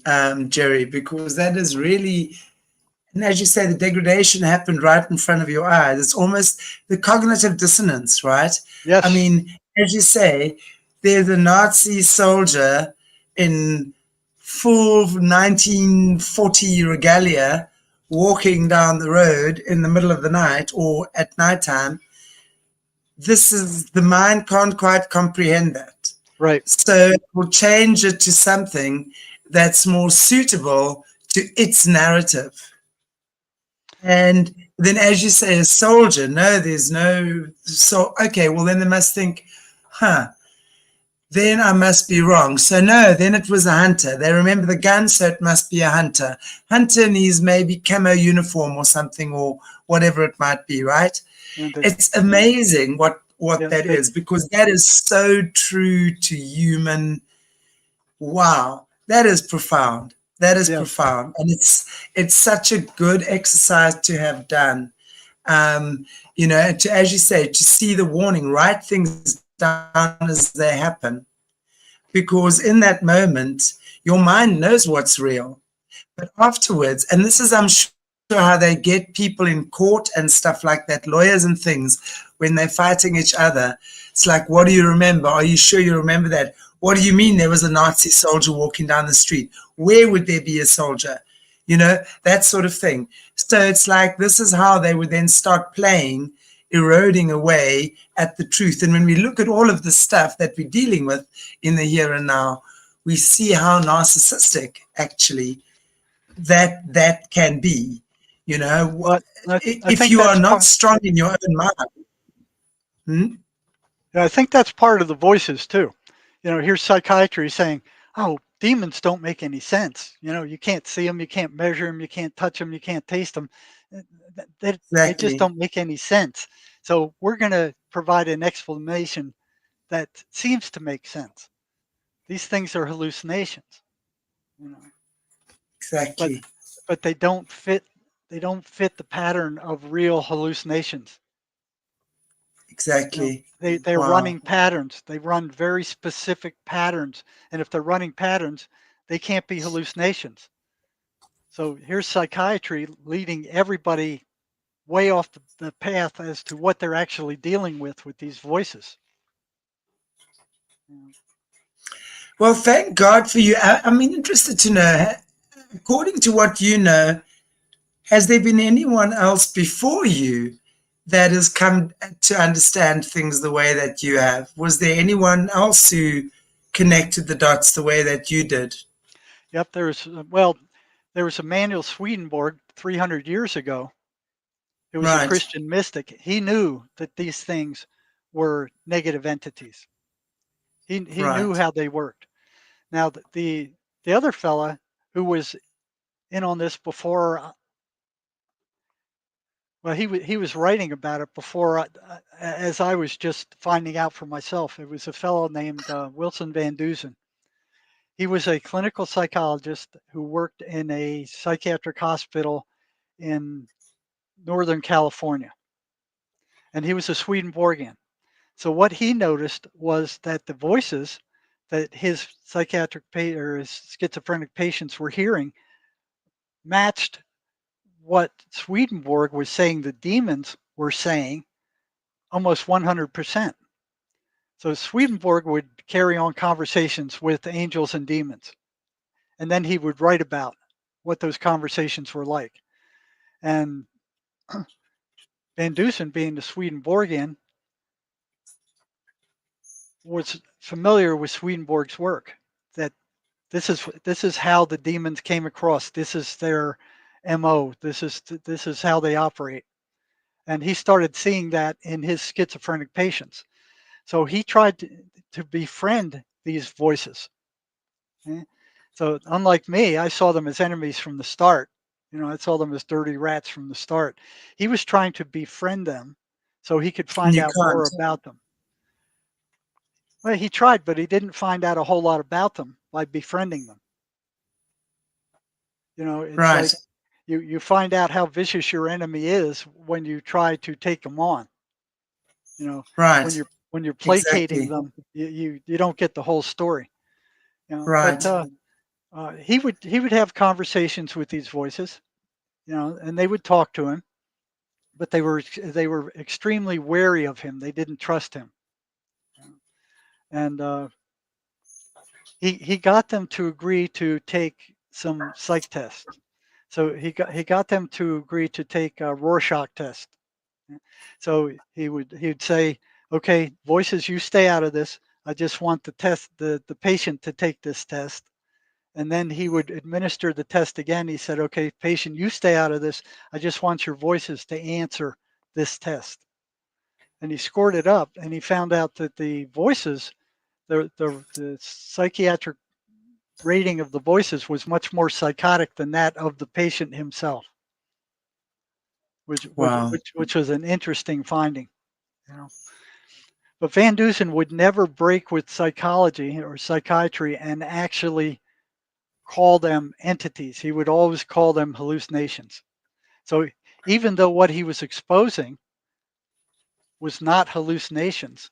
Jerry, because that is really, and as you say, the degradation happened right in front of your eyes. It's almost the cognitive dissonance, right? I Yes. mean, as you say, there's a Nazi soldier in full 1940 regalia walking down the road in the middle of the night or at nighttime. The mind can't quite comprehend that. Right. So we'll change it to something that's more suitable to its narrative. And then, as you say, a soldier, no, there's no, so, okay, well, then they must think, then I must be wrong. So, no, then it was a hunter. They remember the gun, so it must be a hunter. Hunter needs maybe camo uniform or something or whatever it might be, right? It's amazing what that is, because that is so true to human. Wow, that is profound. That is profound, and it's such a good exercise to have done. As you say, to see the warning, write things down as they happen, because in that moment, your mind knows what's real, but afterwards, and this is, I'm sure, how they get people in court and stuff like that, lawyers and things, when they're fighting each other. It's like, what do you remember? Are you sure you remember that? What do you mean there was a Nazi soldier walking down the street? Where would there be a soldier? That sort of thing. So it's like, this is how they would then start playing, eroding away at the truth. And when we look at all of the stuff that we're dealing with in the here and now, we see how narcissistic actually that can be. If you are not strong in your own mind. I think that's part of the voices too. Here's psychiatry saying, oh, demons don't make any sense. You can't see them, you can't measure them, you can't touch them, you can't taste them. They just don't make any sense. So we're going to provide an explanation that seems to make sense. These things are hallucinations. Exactly. But they don't fit. They don't fit the pattern of real hallucinations. Exactly. They're running patterns. They run very specific patterns. And if they're running patterns, they can't be hallucinations. So here's psychiatry leading everybody way off the path as to what they're actually dealing with these voices. Well, thank God for you. I'm interested to know, according to what you know, has there been anyone else before you that has come to understand things the way that you have? Was there anyone else who connected the dots the way that you did? Yep, there was Emanuel Swedenborg 300 years ago. It was a Right, Christian mystic. He knew that these things were negative entities. He knew right. how they worked. Now the other fella who was in on this before, well, he was writing about it before, as I was just finding out for myself. It was a fellow named Wilson Van Dusen. He was a clinical psychologist who worked in a psychiatric hospital in Northern California, and he was a Swedenborgian. So what he noticed was that the voices that his or his schizophrenic patients were hearing matched what Swedenborg was saying the demons were saying almost 100%. So Swedenborg would carry on conversations with angels and demons, and then he would write about what those conversations were like. And Van Dusen, being the Swedenborgian, was familiar with Swedenborg's work. That this is how the demons came across. This is their MO. This is how they operate. And he started seeing that in his schizophrenic patients. So he tried to befriend these voices. eh. So unlike me, I saw them as enemies from the start. I saw them as dirty rats from the start. He was trying to befriend them so he could And find you out more can't. about them. Well, he tried, but he didn't find out a whole lot about them by befriending them. It's Right, like you find out how vicious your enemy is when you try to take them on. You know, when right. you're placating Exactly. them, you don't get the whole story. But Right. he would have conversations with these voices, and they would talk to him, but they were extremely wary of him. They didn't trust him, and he got them to agree to take some psych tests. So he got them to agree to take a Rorschach test. So he'd say, "Okay, voices, you stay out of this. I just want the patient to take this test." And then he would administer the test again. He said, "Okay, patient, you stay out of this. I just want your voices to answer this test." And he scored it up, and he found out that the voices, the psychiatric rating of the voices was much more psychotic than that of the patient himself, which which Wow. which, which was an interesting finding. You know, but Van Dusen would never break with psychology or psychiatry and actually call them entities. He would always call them hallucinations. So even though what he was exposing was not hallucinations,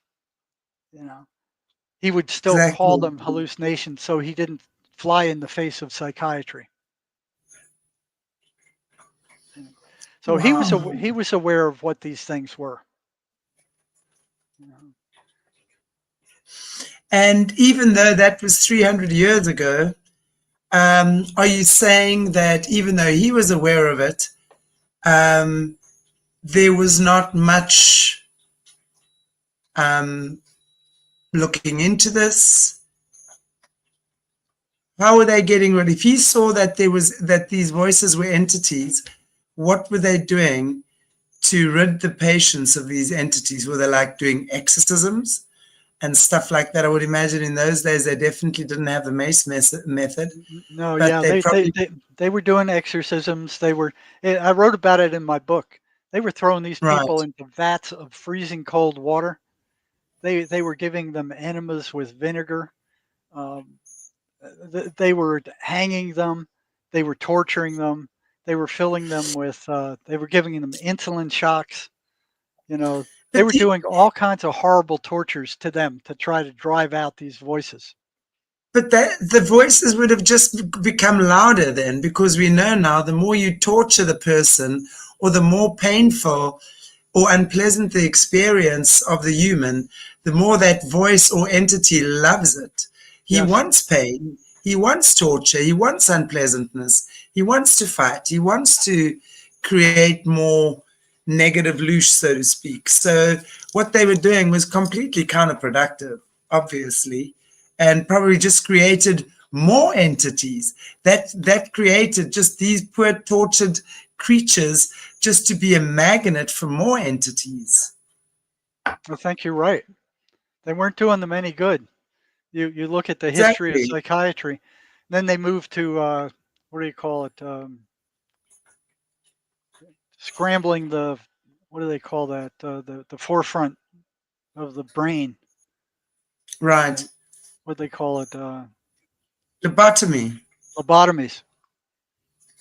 you know, he would still call Exactly. them hallucinations so he didn't fly in the face of psychiatry. So Wow. he was aware of what these things were. You know. And even though that was 300 years ago, are you saying that even though he was aware of it, um, there was not much um, looking into this? How were they getting rid? If he saw that these voices were entities, what were they doing to rid the patients of these entities? Were they like doing exorcisms and stuff like that? I would imagine in those days they definitely didn't have the mace method, No, but yeah, they probably they were doing exorcisms. I wrote about it in my book. They were throwing these right. people into vats of freezing cold water. They were giving them enemas with vinegar. Um, they were hanging them. They were torturing them. They were filling them with. They were giving them insulin shocks. They But were doing all kinds of horrible tortures to them to try to drive out these voices. the voices would have just become louder then, because we know now the more you torture the person or the more painful or unpleasant the experience of the human, the more that voice or entity loves it. He Yes. wants pain. He wants torture. He wants unpleasantness. He wants to fight. He wants to create more negative loosh, so to speak. So what they were doing was completely counterproductive, obviously, and probably just created more entities that created just these poor tortured creatures just to be a magnet for more entities. I think you're right. They weren't doing them any good. You look at the history of Exactly. psychiatry, then they moved to what do you call it? Scrambling the what do they call that? The forefront of the brain. Right. What do they call it? Lobotomy. Lobotomies.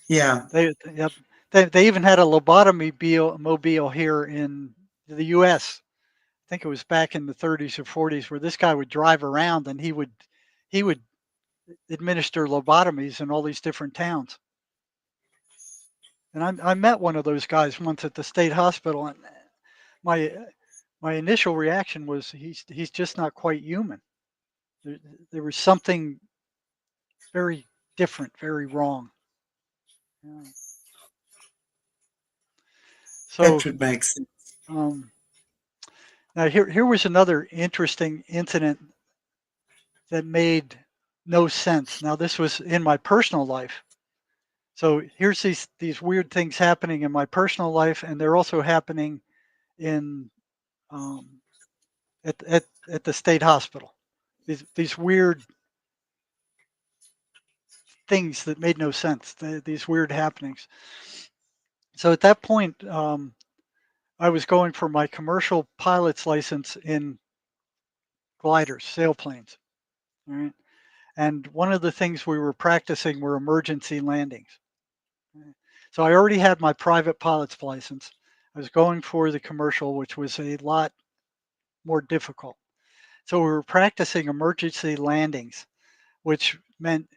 Yeah. Yep. They even had a lobotomy mobile here in the U.S. I think it was back in the 30s or 40s, where this guy would drive around and he would administer lobotomies in all these different towns. And I met one of those guys once at the state hospital, and my my initial reaction was he's just not quite human. There, there was something very different, very wrong. Yeah. That So would make sense. um, now here was another interesting incident that made no sense. Now this was in my personal life. So here's these weird things happening in my personal life, and they're also happening in um, at the state hospital. These weird things that made no sense. These weird happenings. So at that point, I was going for my commercial pilot's license in gliders, sailplanes. All right. And one of the things we were practicing were emergency landings. Right? So I already had my private pilot's license. I was going for the commercial, which was a lot more difficult. So we were practicing emergency landings, which meant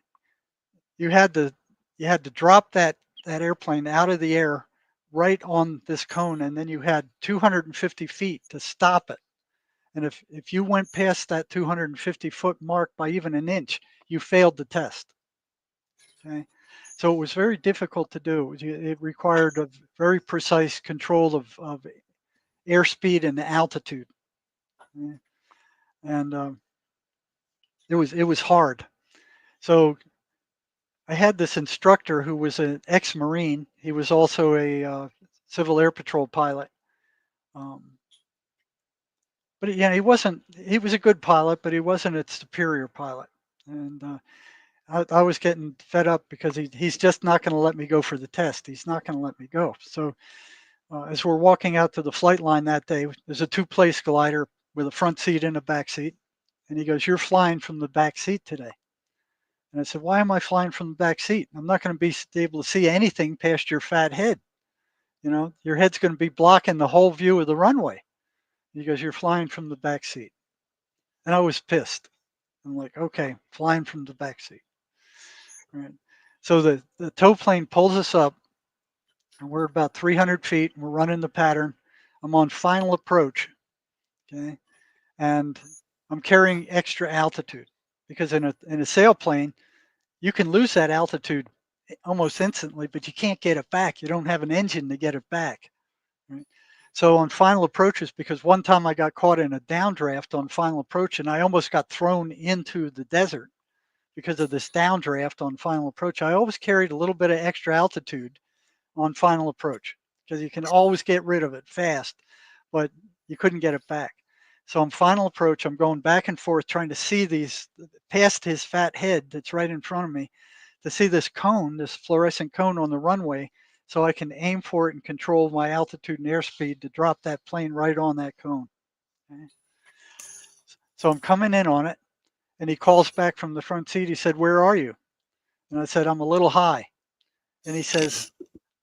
you had to you had to drop that airplane out of the air right on this cone, and then you had 250 feet to stop it. And if you went past that 250-foot mark by even an inch, you failed the test. Okay, so it was very difficult to do. It required a very precise control of airspeed and altitude. Okay? And it was hard. So I had this instructor who was an ex-Marine. He was also a Civil Air Patrol pilot. Um, but yeah, he wasn't. He was a good pilot, but he wasn't a superior pilot. And I was getting fed up because he's just not going to let me go for the test. He's not going to let me go. So as we're walking out to the flight line that day, there's a two-place glider with a front seat and a back seat. And he goes, "You're flying from the back seat today." And I said, "Why am I flying from the back seat? I'm not going to be able to see anything past your fat head. Your head's going to be blocking the whole view of the runway." He goes, "You're flying from the back seat." And I was pissed. I'm like, okay, flying from the back seat. Right. So the tow plane pulls us up, and we're about 300 feet, and we're running the pattern. I'm on final approach. Okay. And I'm carrying extra altitude because in a sailplane, you can lose that altitude almost instantly, but you can't get it back. You don't have an engine to get it back. Right? So on final approaches, because one time I got caught in a downdraft on final approach, and I almost got thrown into the desert because of this downdraft on final approach. I always carried a little bit of extra altitude on final approach because you can always get rid of it fast, but you couldn't get it back. So on final approach, I'm going back and forth trying to see these past his fat head that's right in front of me, to see this cone, this fluorescent cone on the runway, so I can aim for it and control my altitude and airspeed to drop that plane right on that cone. Okay. So I'm coming in on it, and he calls back from the front seat. He said, "Where are you?" And I said, "I'm a little high." And he says,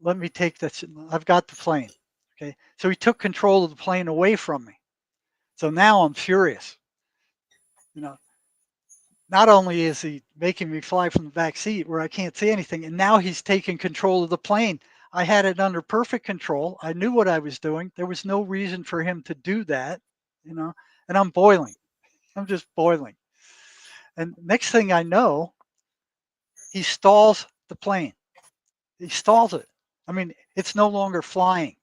"Let me take this. I've got the plane." Okay. So he took control of the plane away from me. So now I'm furious. You know, not only is he making me fly from the back seat where I can't see anything, and now he's taking control of the plane. I had it under perfect control. I knew what I was doing. There was no reason for him to do that, and I'm boiling. I'm just boiling. And next thing I know, he stalls the plane. He stalls it. I mean, it's no longer flying,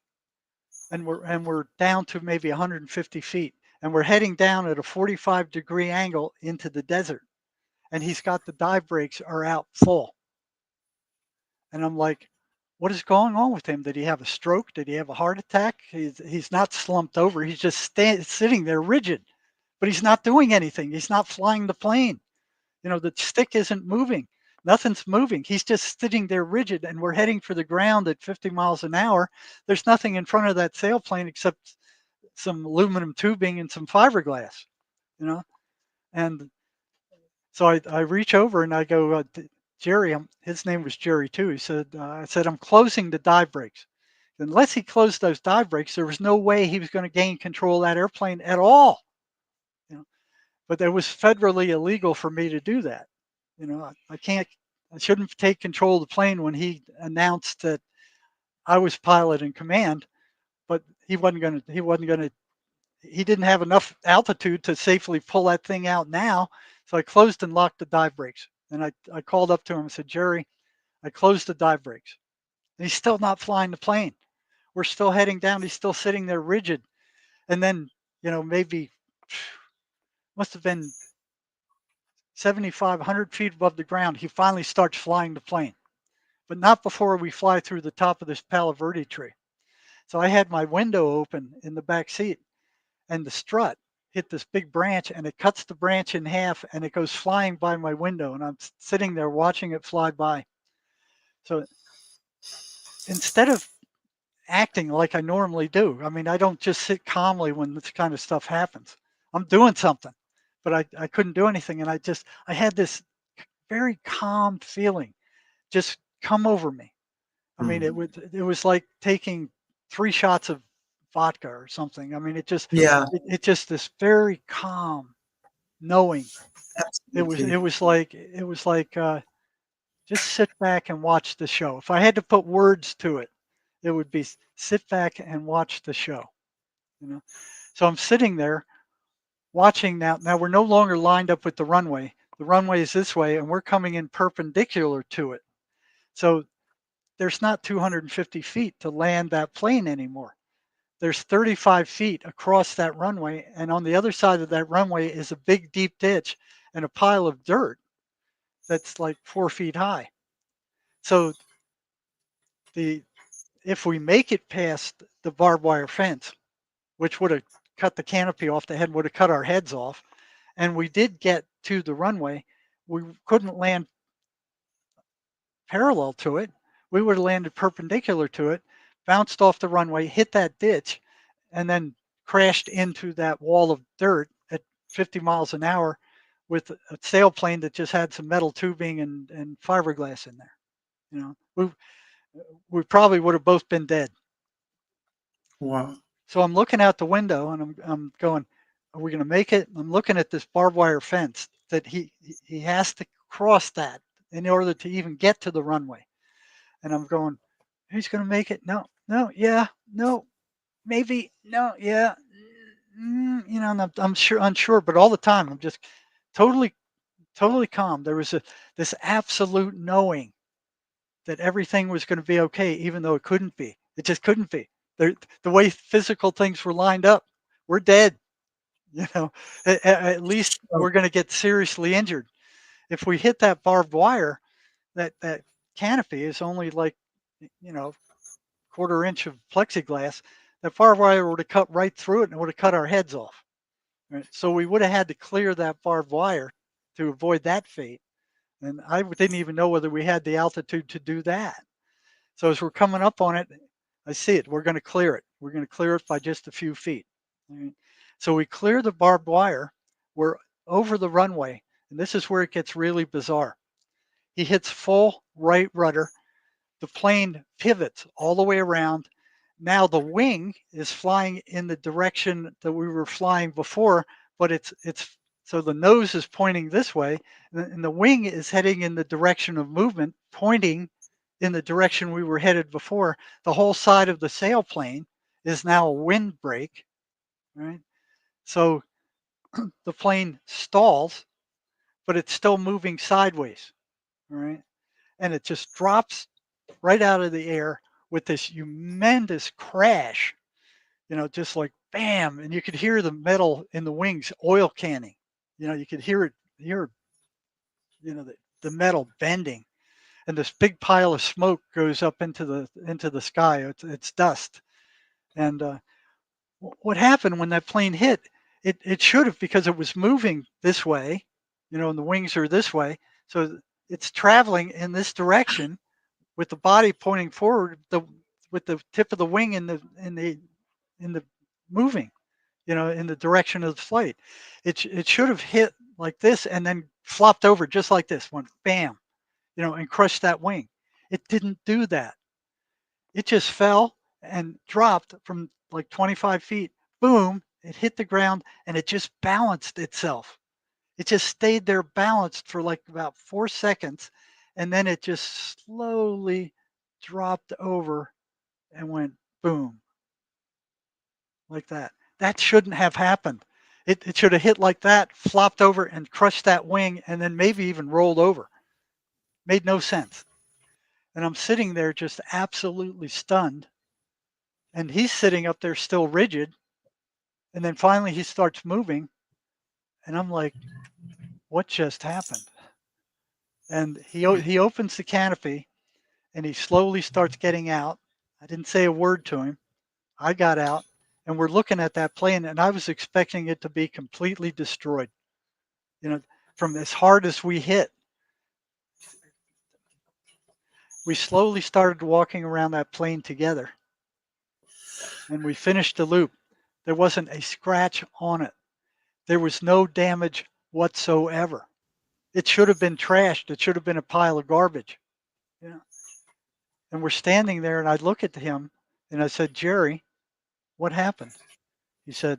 and we're down to maybe 150 feet, and we're heading down at a 45-degree angle into the desert. And he's got the dive brakes are out full. And I'm like, what is going on with him? Did he have a stroke? Did he have a heart attack? He's not slumped over. He's just sitting there rigid, but he's not doing anything. He's not flying the plane. The stick isn't moving. Nothing's moving. He's just sitting there rigid, and we're heading for the ground at 50 miles an hour. There's nothing in front of that sailplane except some aluminum tubing and some fiberglass, you know. And so I reach over and I go, Jerry, his name was Jerry too. He said, I said, I'm closing the dive brakes. Unless he closed those dive brakes, there was no way he was going to gain control of that airplane at all. But it was federally illegal for me to do that. I shouldn't take control of the plane when he announced that I was pilot in command, but he didn't have enough altitude to safely pull that thing out now. So I closed and locked the dive brakes. And I called up to him and said, Jerry, I closed the dive brakes. And he's still not flying the plane. We're still heading down. He's still sitting there rigid. And then, maybe must have been 75, 100 feet above the ground. He finally starts flying the plane, but not before we fly through the top of this Palo Verde tree. So I had my window open in the back seat, and the strut hit this big branch, and it cuts the branch in half, and it goes flying by my window, and I'm sitting there watching it fly by. So instead of acting like I normally do, I mean, I don't just sit calmly when this kind of stuff happens. I'm doing something, but I couldn't do anything, and I had this very calm feeling just come over me. I mean, it was like taking 3 shots of vodka or something. I mean, Yeah, it just this very calm knowing. absolutely. It was like just sit back and watch the show. If I had to put words to it, it would be sit back and watch the show. So I'm sitting there watching now. Now we're no longer lined up with the runway. The runway is this way, and we're coming in perpendicular to it. So there's not 250 feet to land that plane anymore. There's 35 feet across that runway, and on the other side of that runway is a big deep ditch and a pile of dirt that's like 4 feet high. So if we make it past the barbed wire fence, which would have cut the canopy off the head, would have cut our heads off, and we did get to the runway, we couldn't land parallel to it. We would have landed perpendicular to it, bounced off the runway, hit that ditch, and then crashed into that wall of dirt at 50 miles an hour with a sailplane that just had some metal tubing and fiberglass in there. We probably would have both been dead. Wow. So I'm looking out the window and I'm going, are we going to make it? I'm looking at this barbed wire fence that he has to cross that in order to even get to the runway. And I'm going, he's going to make it. No, yeah, no, maybe, no, yeah. And I'm unsure, but all the time I'm just totally calm. There was this absolute knowing that everything was going to be okay, even though it couldn't be. It just couldn't be. The way physical things were lined up, we're dead. At least we're going to get seriously injured. If we hit that barbed wire, that canopy is only like, quarter inch of plexiglass. That barbed wire would have cut right through it and would have cut our heads off. Right? So we would have had to clear that barbed wire to avoid that fate. And I didn't even know whether we had the altitude to do that. So as we're coming up on it, I see it. We're going to clear it. We're going to clear it by just a few feet. Right? So we clear the barbed wire. We're over the runway. And this is where it gets really bizarre. He hits full right rudder. The plane pivots all the way around. Now the wing is flying in the direction that we were flying before, but it's so the nose is pointing this way, and the wing is heading in the direction of movement, pointing in the direction we were headed before. The whole side of the sailplane is now a windbreak, right? So the plane stalls, but it's still moving sideways. All right. And it just drops right out of the air with this tremendous crash, just like bam. And you could hear the metal in the wings oil canning. You could hear, the metal bending. And this big pile of smoke goes up into the sky. It's dust. And what happened when that plane hit? It should have, because it was moving this way, and the wings are this way. So it's traveling in this direction with the body pointing forward, with the tip of the wing in the moving, in the direction of the flight. It should have hit like this and then flopped over just like this, went bam, and crushed that wing. It didn't do that. It just fell and dropped from like 25 feet. Boom, it hit the ground and it just balanced itself. It just stayed there balanced for like about 4 seconds. And then it just slowly dropped over and went boom, like that. That shouldn't have happened. It should have hit like that, flopped over and crushed that wing, and then maybe even rolled over. Made no sense. And I'm sitting there just absolutely stunned. And he's sitting up there still rigid. And then finally he starts moving. And I'm like, what just happened? And he opens the canopy and he slowly starts getting out. I didn't say a word to him. I got out and we're looking at that plane, and I was expecting it to be completely destroyed, from as hard as we hit. We slowly started walking around that plane together and we finished the loop. There wasn't a scratch on it. There was no damage whatsoever. It should have been trashed. It should have been a pile of garbage. And we're standing there and I look at him and I said, Jerry, what happened? He said,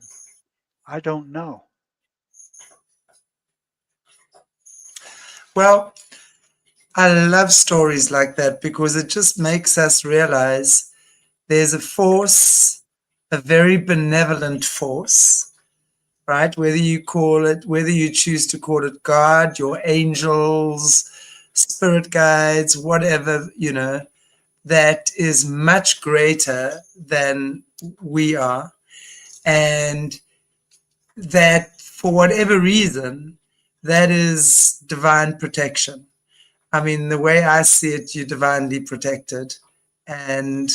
I don't know. Well, I love stories like that because it just makes us realize there's a force, a very benevolent force, right? Whether you choose to call it God, your angels, spirit guides, whatever, that is much greater than we are. And that for whatever reason, that is divine protection. I mean, the way I see it, you're divinely protected, and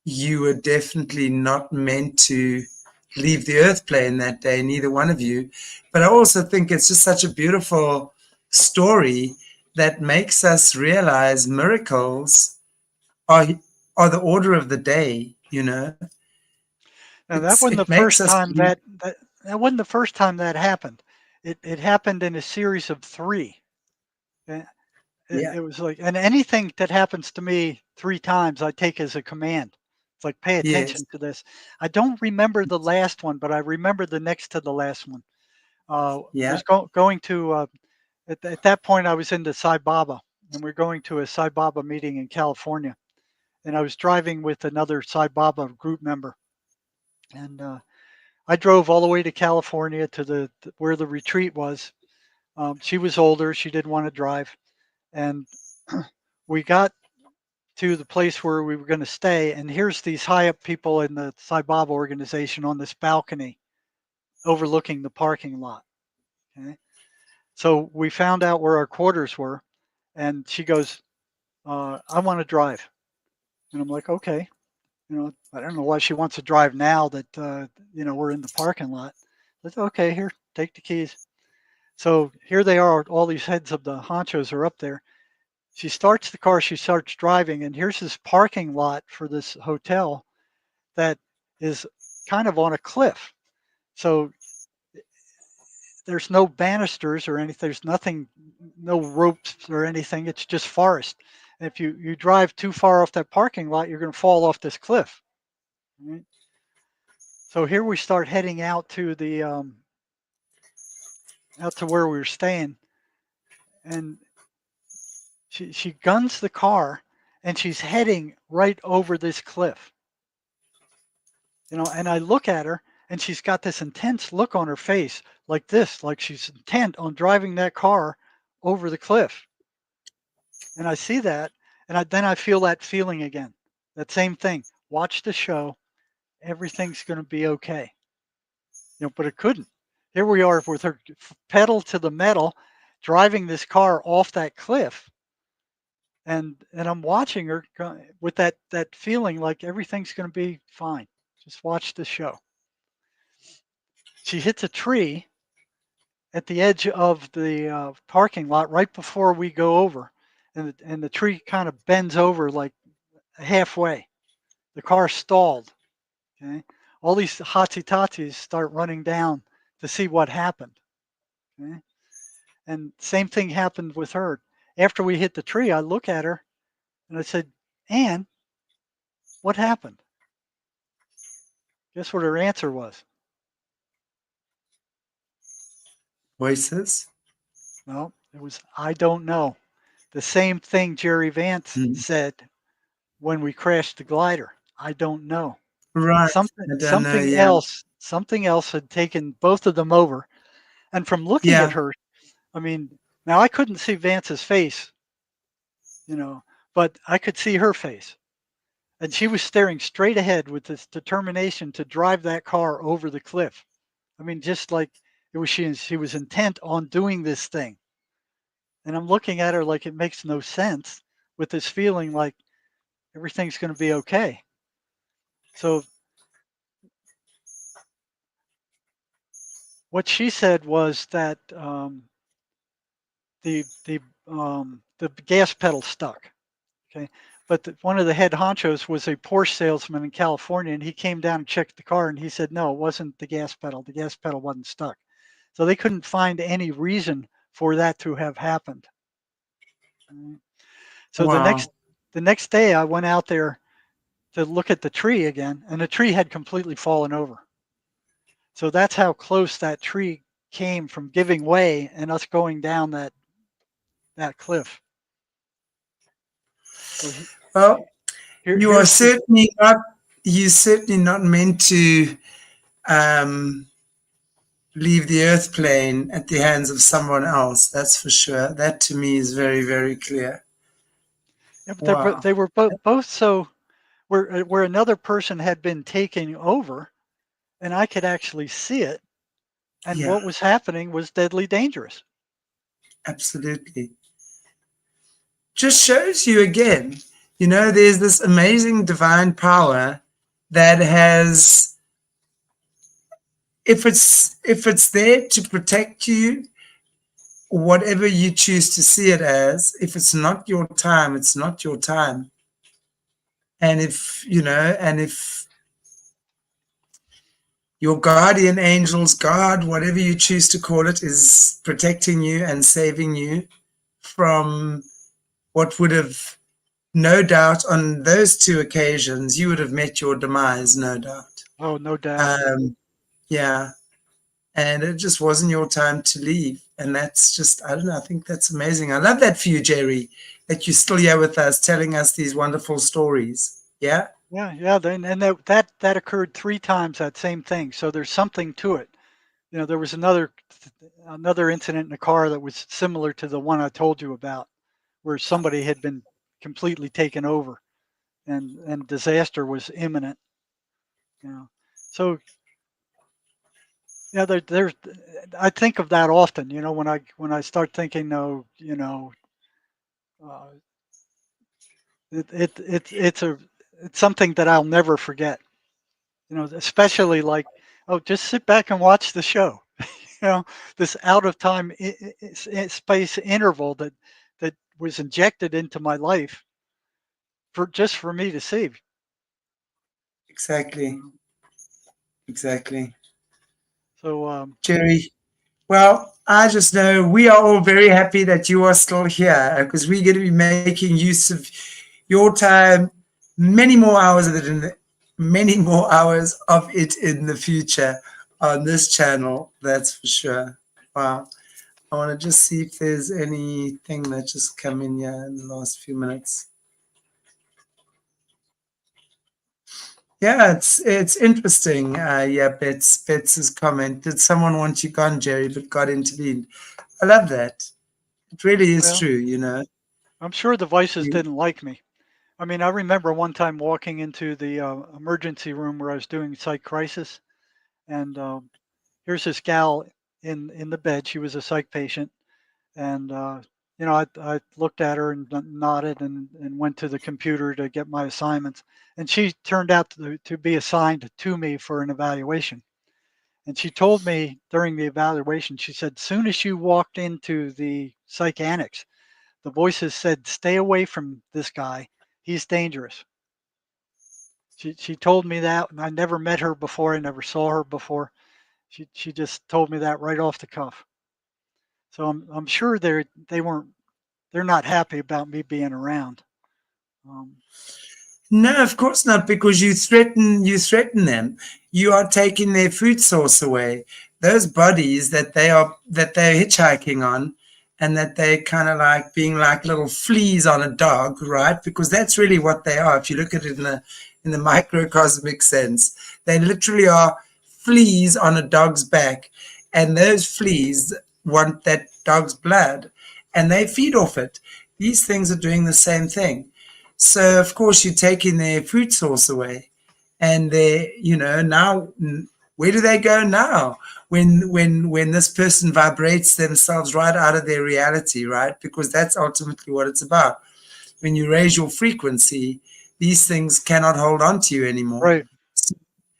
you were definitely not meant to leave the earth plane that day, neither one of you. But I also think it's just such a beautiful story that makes us realize miracles are the order of the day. Now that wasn't the It makes first us time that wasn't the first time that happened. It happened in a series of three. It, yeah, it was like, and anything that happens to me 3 times, I take as a command. It's like, pay yes, attention to this. I don't remember the last one, but I remember the next to the last one. yeah, Was going to at that point I was into Sai Baba, and we're going to a Sai Baba meeting in California, and I was driving with another Sai Baba group member, and I drove all the way to California to where the retreat was. She was older; she didn't want to drive, and we got to the place where we were going to stay. And here's these high up people in the Sai Baba organization on this balcony overlooking the parking lot. Okay, so we found out where our quarters were, and she goes, "I want to drive," and I'm like, "Okay." I don't know why she wants to drive now that we're in the parking lot. But okay, here, take the keys. So here they are. All these heads of the honchos are up there. She starts the car. She starts driving, and here's this parking lot for this hotel that is kind of on a cliff. So there's no banisters or anything. There's nothing, no ropes or anything. It's just forest. And if you drive too far off that parking lot, you're going to fall off this cliff. Right? So here we start heading out to the out to where we were staying, and she guns the car, and she's heading right over this cliff. And I look at her and she's got this intense look on her face, like this, like she's intent on driving that car over the cliff. And I see that, and then I feel that feeling again. That same thing. Watch the show. Everything's going to be okay. But it couldn't. Here we are with her pedal to the metal, driving this car off that cliff, and I'm watching her with that feeling like everything's going to be fine. Just watch the show. She hits a tree at the edge of the parking lot right before we go over, and the tree kind of bends over like halfway. The car stalled. Okay, all these hotsy-totsies start running down to see what happened. Okay, and same thing happened with her. After we hit the tree, I look at her and I said, "Anne, what happened?" Guess what her answer was? Voices? No, it was, "I don't know." The same thing Jerry Vance said when we crashed the glider. I don't know. Right. Something I don't know. something Yeah. else something else had taken both of them over. And from looking at Yeah. her, I mean, now I couldn't see Vance's face, but I could see her face. And she was staring straight ahead with this determination to drive that car over the cliff. I mean, just like it was she was intent on doing this thing. And I'm looking at her like it makes no sense, with this feeling like everything's going to be okay. So what she said was that the gas pedal stuck. Okay, but one of the head honchos was a Porsche salesman in California, and he came down and checked the car, and he said no, it wasn't the gas pedal. The gas pedal wasn't stuck. So they couldn't find any reason for that to have happened. So Wow. the next day, I went out there to look at the tree again, and the tree had completely fallen over. So that's how close that tree came from giving way and us going down that cliff. So Well, you are here's the certainly not meant to um, leave the earth plane at the hands of someone else. That's for sure. That to me is very, very clear. yeah, but Wow. they were both so where another person had been taking over, and I could actually see it, and Yeah, what was happening was deadly dangerous. absolutely. Just shows you again, there's this amazing divine power that has, if it's there to protect you, whatever you choose to see it as, if it's not your time, it's not your time. And if your guardian angels, God, whatever you choose to call it, is protecting you and saving you from what would have, no doubt, on those two occasions, you would have met your demise, no doubt. Oh, no doubt. Yeah. And it just wasn't your time to leave. And that's just, I don't know, I think that's amazing. I love that for you, Jerry, that you're still here with us, telling us these wonderful stories. Yeah? Yeah. Then and that occurred 3 times, that same thing. So there's something to it. There was another incident in a car that was similar to the one I told you about, where somebody had been completely taken over, and disaster was imminent. So yeah, there's I think of that often. When I start thinking, no, uh, it's something that I'll never forget. Especially like, oh, just sit back and watch the show. This out of time space interval that was injected into my life for me to see. Exactly. Exactly. So Jerry, well, I just know we are all very happy that you are still here because we're going to be making use of your time, many more hours of it many more hours of it in the future on this channel. That's for sure. Wow. I want to just see if there's anything that just come in here in the last few minutes. Yeah, it's interesting. Yeah, Bets's comment. Did someone want you gone, Jerry, but God intervened? I love that. It really is Well, true, you know. I'm sure the voices You, didn't like me. I mean, I remember one time walking into the emergency room where I was doing psych crisis, and here's this gal in the bed. She was a psych patient, and I looked at her and nodded and went to the computer to get my assignments. And she turned out to be assigned to me for an evaluation. And she told me during the evaluation, she said, soon as you walked into the psych annex, the voices said, stay away from this guy. He's dangerous. She told me that, and I never met her before. I never saw her before. She just told me that right off the cuff. So I'm sure they're not happy about me being around. Um, no, of course not, because you threaten them. You are taking their food source away. Those bodies that they're hitchhiking on, and that they're kind of like being like little fleas on a dog, right? Because that's really what they are. If you look at it in the microcosmic sense, they literally are fleas on a dog's back, and those fleas want that dog's blood, and they feed off it. These things are doing the same thing. So of course you're taking their food source away, and they, now where do they go now? When this person vibrates themselves right out of their reality, right? Because that's ultimately what it's about. When you raise your frequency, these things cannot hold on to you anymore. right,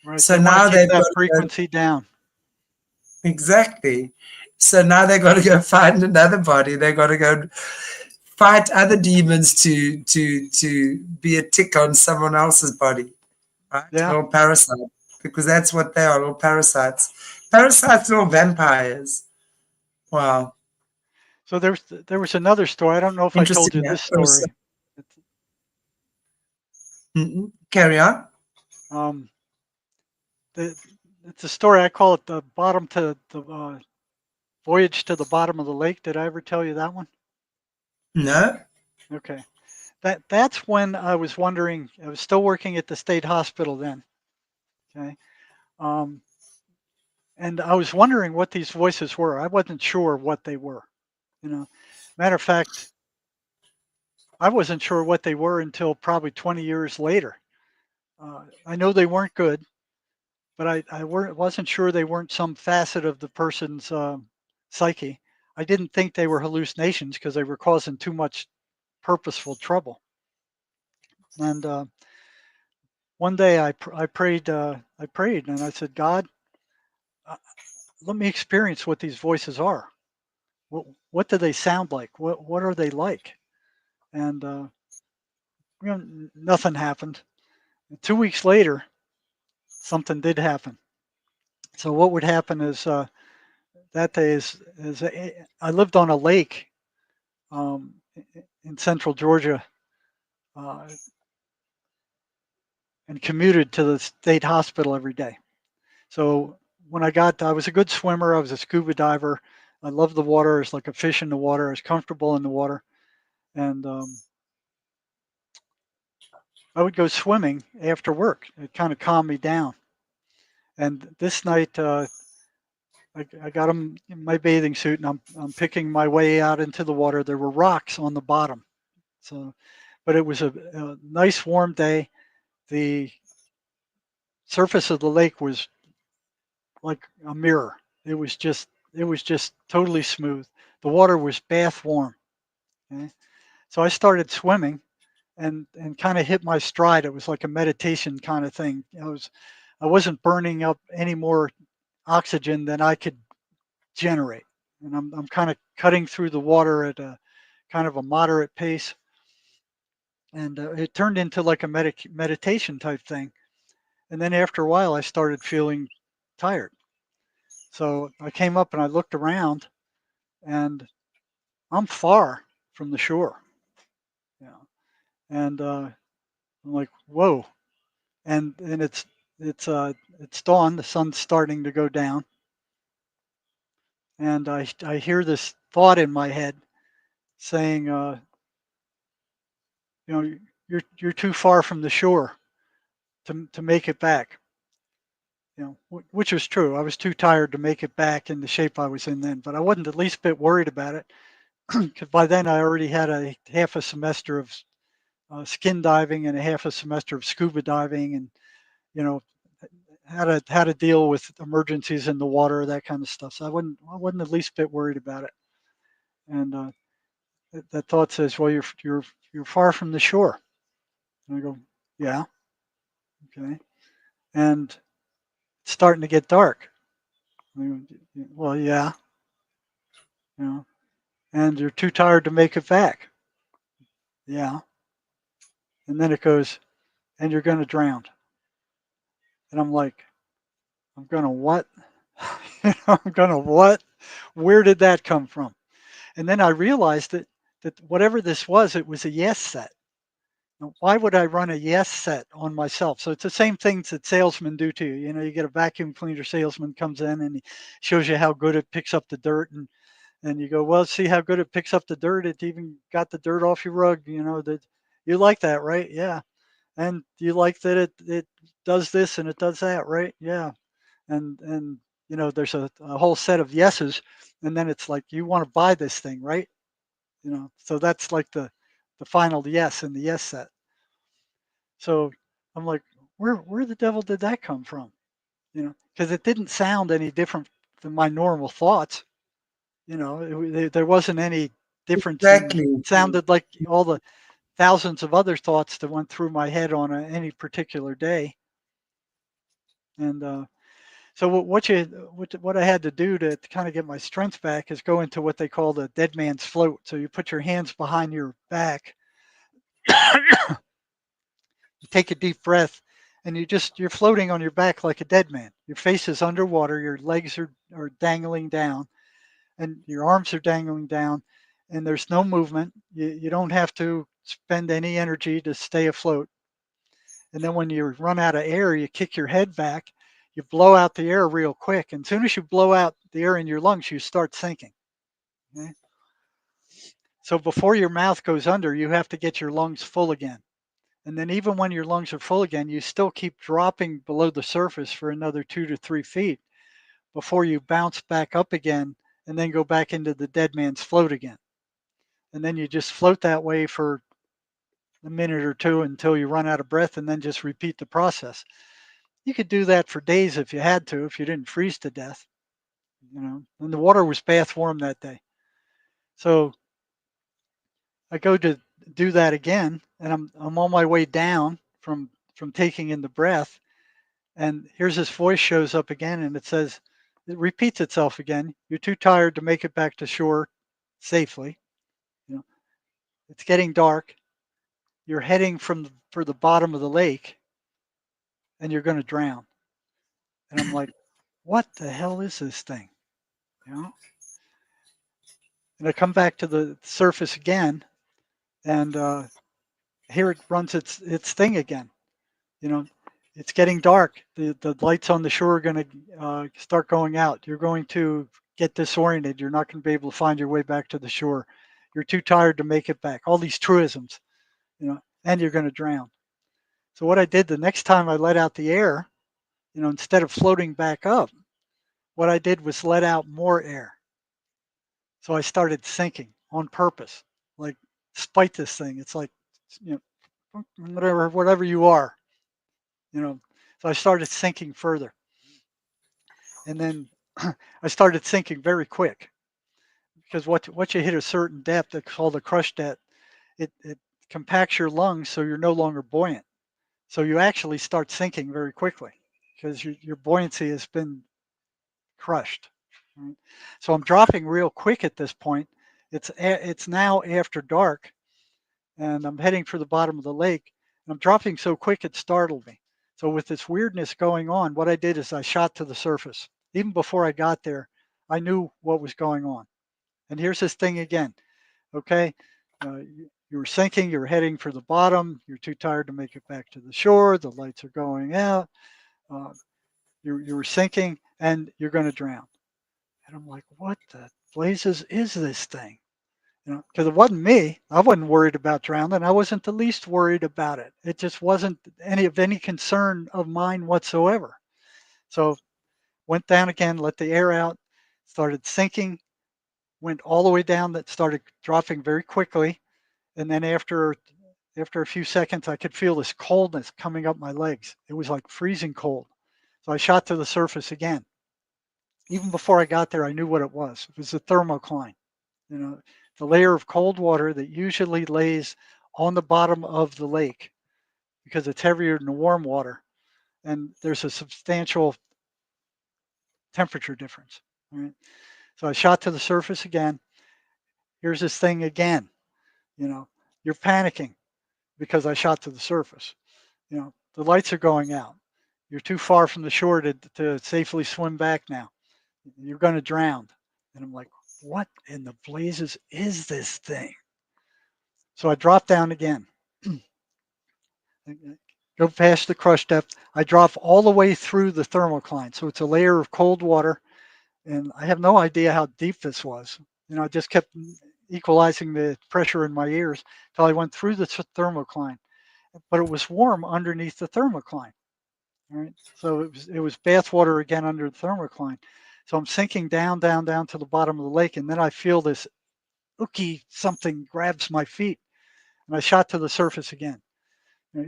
right. So They want to now keep they've got that to go, frequency down. exactly. So now they've got to go find another body. They've got to go fight other demons to be a tick on someone else's body, right? Yeah. Little parasite, because that's what they are, little parasites. Parasites, little vampires. Wow, So there was another story. I don't know if I interesting. told you Yeah. this story. It's, Carry on. um, the, it's a story. I call it the bottom to the voyage to the bottom of the lake. Did I ever tell you that one? No. Okay. That's when I was wondering. I was still working at the state hospital then. Okay. Um, and I was wondering what these voices were. I wasn't sure what they were. You know, matter of fact, I wasn't sure what they were until probably 20 years later. I know they weren't good, but wasn't sure they weren't some facet of the person's psyche. I didn't think they were hallucinations because they were causing too much purposeful trouble. And one day I prayed, and I said, God, uh, let me experience what these voices are. What do they sound like? What are they like? And nothing happened. 2 weeks later, something did happen. So what would happen is that day is I lived on a lake in central Georgia uh, and commuted to the state hospital every day. So when I was a good swimmer. I was a scuba diver. I loved the water. It's like a fish in the water. I was comfortable in the water, and I would go swimming after work. It kind of calmed me down. And this night, I got in my bathing suit, and I'm picking my way out into the water. There were rocks on the bottom, so but it was a nice warm day. The surface of the lake was like a mirror. It was just totally smooth. The water was bath warm. Okay? So I started swimming and kind of hit my stride. It was like a meditation kind of thing. I wasn't burning up any more oxygen than I could generate. And I'm kind of cutting through the water at a kind of a moderate pace. And it turned into like a meditation type thing. And then after a while, I started feeling tired. So I came up and I looked around, and I'm far from the shore. Yeah. And I'm like, whoa. And it's dawn. The sun's starting to go down, and I hear this thought in my head saying, you know, you're too far from the shore to make it back. Which was true. I was too tired to make it back in the shape I was in then, but I wasn't the least bit worried about it because by then I already had a half a semester of skin diving and a half a semester of scuba diving, and you know how to deal with emergencies in the water, that kind of stuff. So I wasn't the least bit worried about it. And that thought says, well, you're far from the shore. And I go, yeah, okay. And it's starting to get dark. I go, well, yeah, you know, and you're too tired to make it back. Yeah. And then it goes, and you're going to drown. And I'm like, I'm going to what? I'm going to what? Where did that come from? And then I realized that whatever this was, it was a yes set. Now, why would I run a yes set on myself? So it's the same things that salesmen do to you. You get a vacuum cleaner salesman comes in and he shows you how good it picks up the dirt, and you go, well, see how good it picks up the dirt. It even got the dirt off your rug. That you like that, right? Yeah. And you like that it does this and it does that, right? Yeah. And there's a whole set of yeses, and then it's like you want to buy this thing, right? So that's like the final yes in the yes set. So I'm like, where the devil did that come from? Because it didn't sound any different than my normal thoughts. There wasn't any difference in. Exactly. It sounded like all the thousands of other thoughts that went through my head on any particular day. And so what I had to do to kind of get my strength back is go into what they call the dead man's float. So you put your hands behind your back, you take a deep breath, and you're floating on your back like a dead man. Your face is underwater, your legs are dangling down, and your arms are dangling down, and there's no movement. You don't have to spend any energy to stay afloat. And then when you run out of air, you kick your head back, you blow out the air real quick. And as soon as you blow out the air in your lungs, you start sinking. Okay? So before your mouth goes under, you have to get your lungs full again. And then even when your lungs are full again, you still keep dropping below the surface for another 2 to 3 feet before you bounce back up again and then go back into the dead man's float again. And then you just float that way for a minute or two until you run out of breath, and then just repeat the process. You could do that for days if you had to, if you didn't freeze to death. And the water was bath warm that day. So I go to do that again, and I'm on my way down from taking in the breath, and here's this voice shows up again, and it repeats itself again. You're too tired to make it back to shore safely. It's getting dark. You're heading for the bottom of the lake, and you're going to drown. And I'm like, what the hell is this thing? You know? And I come back to the surface again, and here it runs its thing again. You know, it's getting dark. The lights on the shore are going to start going out. You're going to get disoriented. You're not going to be able to find your way back to the shore. You're too tired to make it back. All these truisms, and you're going to drown. So what I did the next time I let out the air, instead of floating back up, what I did was let out more air. So I started sinking on purpose, like spite this thing. It's like, whatever you are, So I started sinking further, and then I started sinking very quick because once you hit a certain depth, it's called a crush depth. It compacts your lungs, so you're no longer buoyant. So you actually start sinking very quickly because your buoyancy has been crushed. Right? So I'm dropping real quick at this point. It's now after dark, and I'm heading for the bottom of the lake. And I'm dropping so quick it startled me. So with this weirdness going on, what I did is I shot to the surface. Even before I got there, I knew what was going on. And here's this thing again. Okay, you were sinking. You're heading for the bottom. You're too tired to make it back to the shore. The lights are going out. Uh, you were sinking, and you're going to drown. And I'm like, what the blazes is this thing? because it wasn't me. I wasn't worried about drowning. I wasn't the least worried about it. It just wasn't any concern of mine whatsoever. So went down again, let the air out, started sinking, went all the way down, that started dropping very quickly. And then after a few seconds, I could feel this coldness coming up my legs. It was like freezing cold. So I shot to the surface again. Even before I got there, I knew what it was. It was a thermocline, you know, the layer of cold water that usually lays on the bottom of the lake because it's heavier than the warm water. And there's a substantial temperature difference. Right? So I shot to the surface again. Here's this thing again. You're panicking because I shot to the surface. The lights are going out. You're too far from the shore to safely swim back now. You're going to drown. And I'm like, what in the blazes is this thing? So I drop down again. Go past the crush depth. I drop all the way through the thermocline. So it's a layer of cold water. And I have no idea how deep this was. I just kept equalizing the pressure in my ears till I went through the thermocline. But it was warm underneath the thermocline. All right. So it was bath water again under the thermocline. So I'm sinking down, down, down to the bottom of the lake. And then I feel this ooky something grabs my feet. And I shot to the surface again.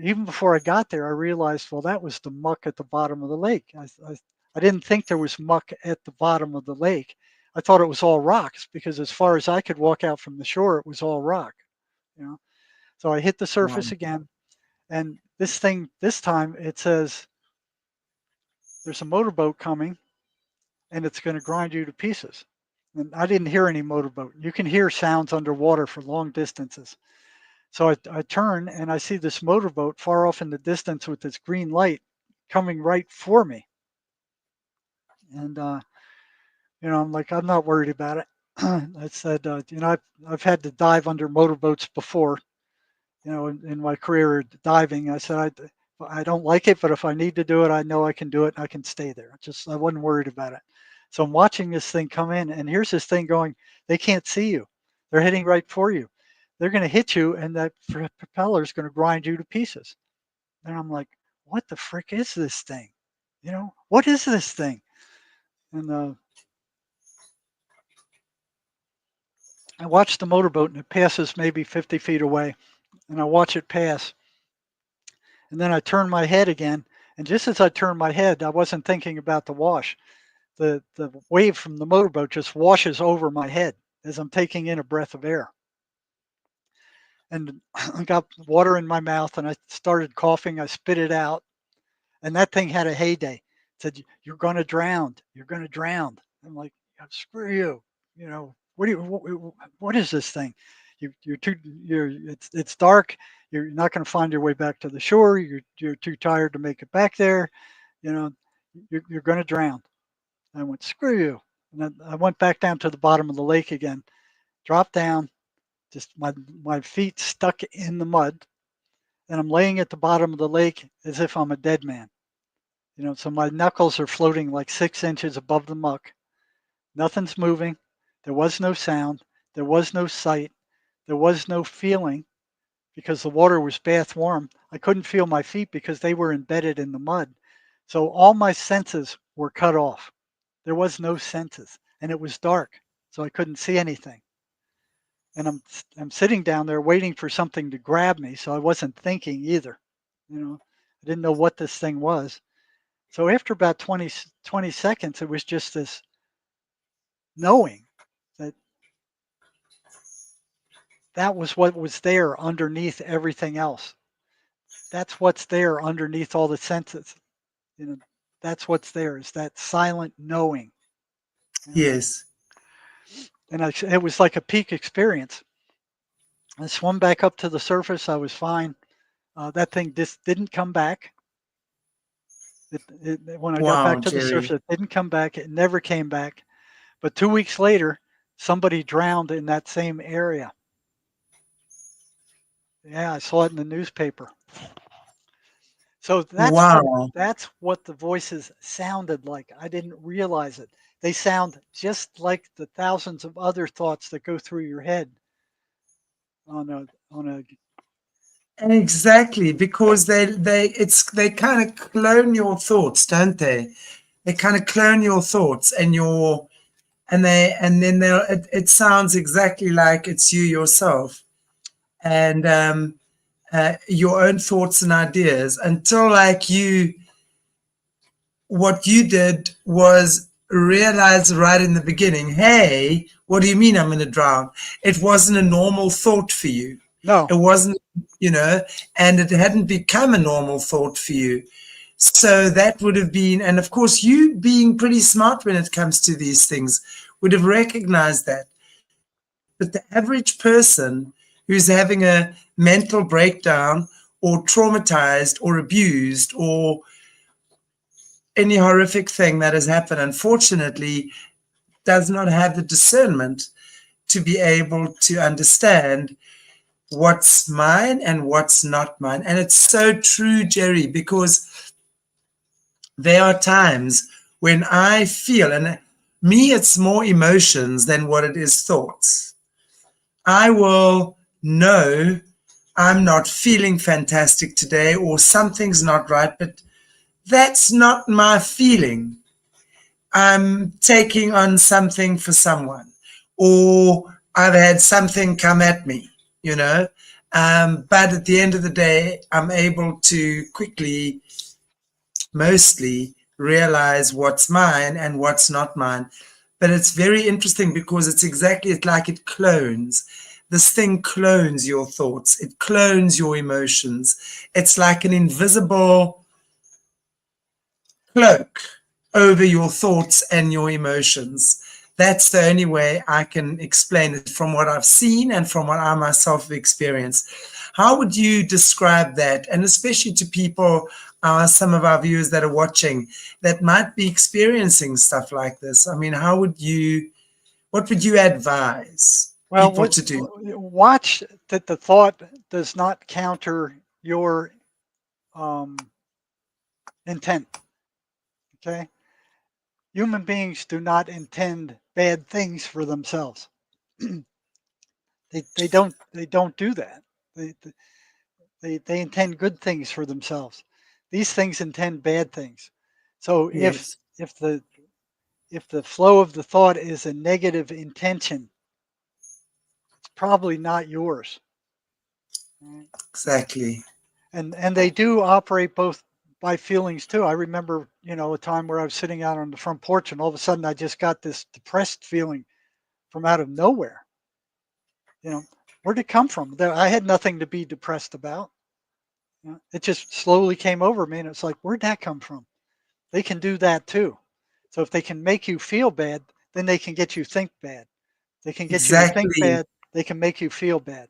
Even before I got there, I realized, well, that was the muck at the bottom of the lake. I didn't think there was muck at the bottom of the lake. I thought it was all rocks because as far as I could walk out from the shore, it was all rock. You know, so I hit the Wow. surface again, and this time it says there's a motorboat coming, and it's going to grind you to pieces. And I didn't hear any motorboat. You can hear sounds underwater for long distances. So I turn and I see this motorboat far off in the distance with this green light coming right for me. And I'm like, I'm not worried about it. I said, I've had to dive under motorboats before, in my career diving. I said, I don't like it, but if I need to do it, I know I can do it and I can stay there. I wasn't worried about it. So I'm watching this thing come in, and here's this thing going, they can't see you. They're heading right for you. They're going to hit you, and that propeller is going to grind you to pieces. And I'm like, what the frick is this thing? What is this thing? And I watch the motorboat, and it passes maybe 50 feet away, and I watch it pass. And then I turn my head again, and just as I turn my head, I wasn't thinking about the wash. The wave from the motorboat just washes over my head as I'm taking in a breath of air. And I got water in my mouth, and I started coughing. I spit it out, and that thing had a heyday. It said, "You're going to drown. You're going to drown." I'm like, "Screw you!" What is this thing? It's dark. You're not going to find your way back to the shore. You're too tired to make it back there. You know, you're going to drown. I went, "Screw you!" And then I went back down to the bottom of the lake again. Dropped down. Just my feet stuck in the mud, and I'm laying at the bottom of the lake as if I'm a dead man. So my knuckles are floating like 6 inches above the muck. Nothing's moving. There was no sound. There was no sight. There was no feeling because the water was bath warm. I couldn't feel my feet because they were embedded in the mud. So all my senses were cut off. There was no senses, and it was dark, so I couldn't see anything. And I'm sitting down there waiting for something to grab me, so I wasn't thinking either. I didn't know what this thing was. So after about 20 seconds, it was just this knowing that that was what was there underneath everything else. That's what's there underneath all the senses. You know, that's what's there is that silent knowing. Yes. And it was like a peak experience. I swam back up to the surface. I was fine. That thing just didn't come back. When I got Wow, back to the surface, Jerry. it didn't come back. It never came back. But 2 weeks later, somebody drowned in that same area. Yeah, I saw it in the newspaper. So Wow. that's what the voices sounded like. I didn't realize it. They sound just like the thousands of other thoughts that go through your head. on a. Exactly, because they kind of clone your thoughts, don't they? They kind of clone your thoughts and then it sounds exactly like it's you yourself, and your own thoughts and ideas, until like what you did was realize right in the beginning, hey, what do you mean I'm going to drown? It wasn't a normal thought for you. No. It wasn't, and it hadn't become a normal thought for you. So that would have been, and of course, you being pretty smart when it comes to these things would have recognized that. But the average person who's having a mental breakdown or traumatized or abused or any horrific thing that has happened, unfortunately, does not have the discernment to be able to understand what's mine and what's not mine. And it's so true, Jerry, because there are times when I feel, and me, it's more emotions than what it is thoughts. I will know I'm not feeling fantastic today or something's not right, but that's not my feeling. I'm taking on something for someone, or I've had something come at me, you know. But at the end of the day, I'm able to quickly, mostly, realize what's mine and what's not mine. But it's very interesting because it's like it clones. This thing clones your thoughts, it clones your emotions. It's like an invisible cloak over your thoughts and your emotions. That's the only way I can explain it from what I've seen and from what I myself have experienced. How would you describe that? And especially to people, some of our viewers that are watching that might be experiencing stuff like this. I mean, what would you advise Well, people to do? watch that the thought does not counter your intent. Okay, human beings do not intend bad things for themselves. they don't do that. They, they intend good things for themselves. These things intend bad things. So Yes, if the if the flow of the thought is a negative intention, it's probably not yours. Right? exactly. And they do operate both by feelings too. I remember, a time where I was sitting out on the front porch and all of a sudden I just got this depressed feeling from out of nowhere. Where'd it come from? I had nothing to be depressed about. It just slowly came over me and it's like, where'd that come from? They can do that too. So if they can make you feel bad, then they can get you think bad. They can get you to think Exactly. bad. They can make you feel bad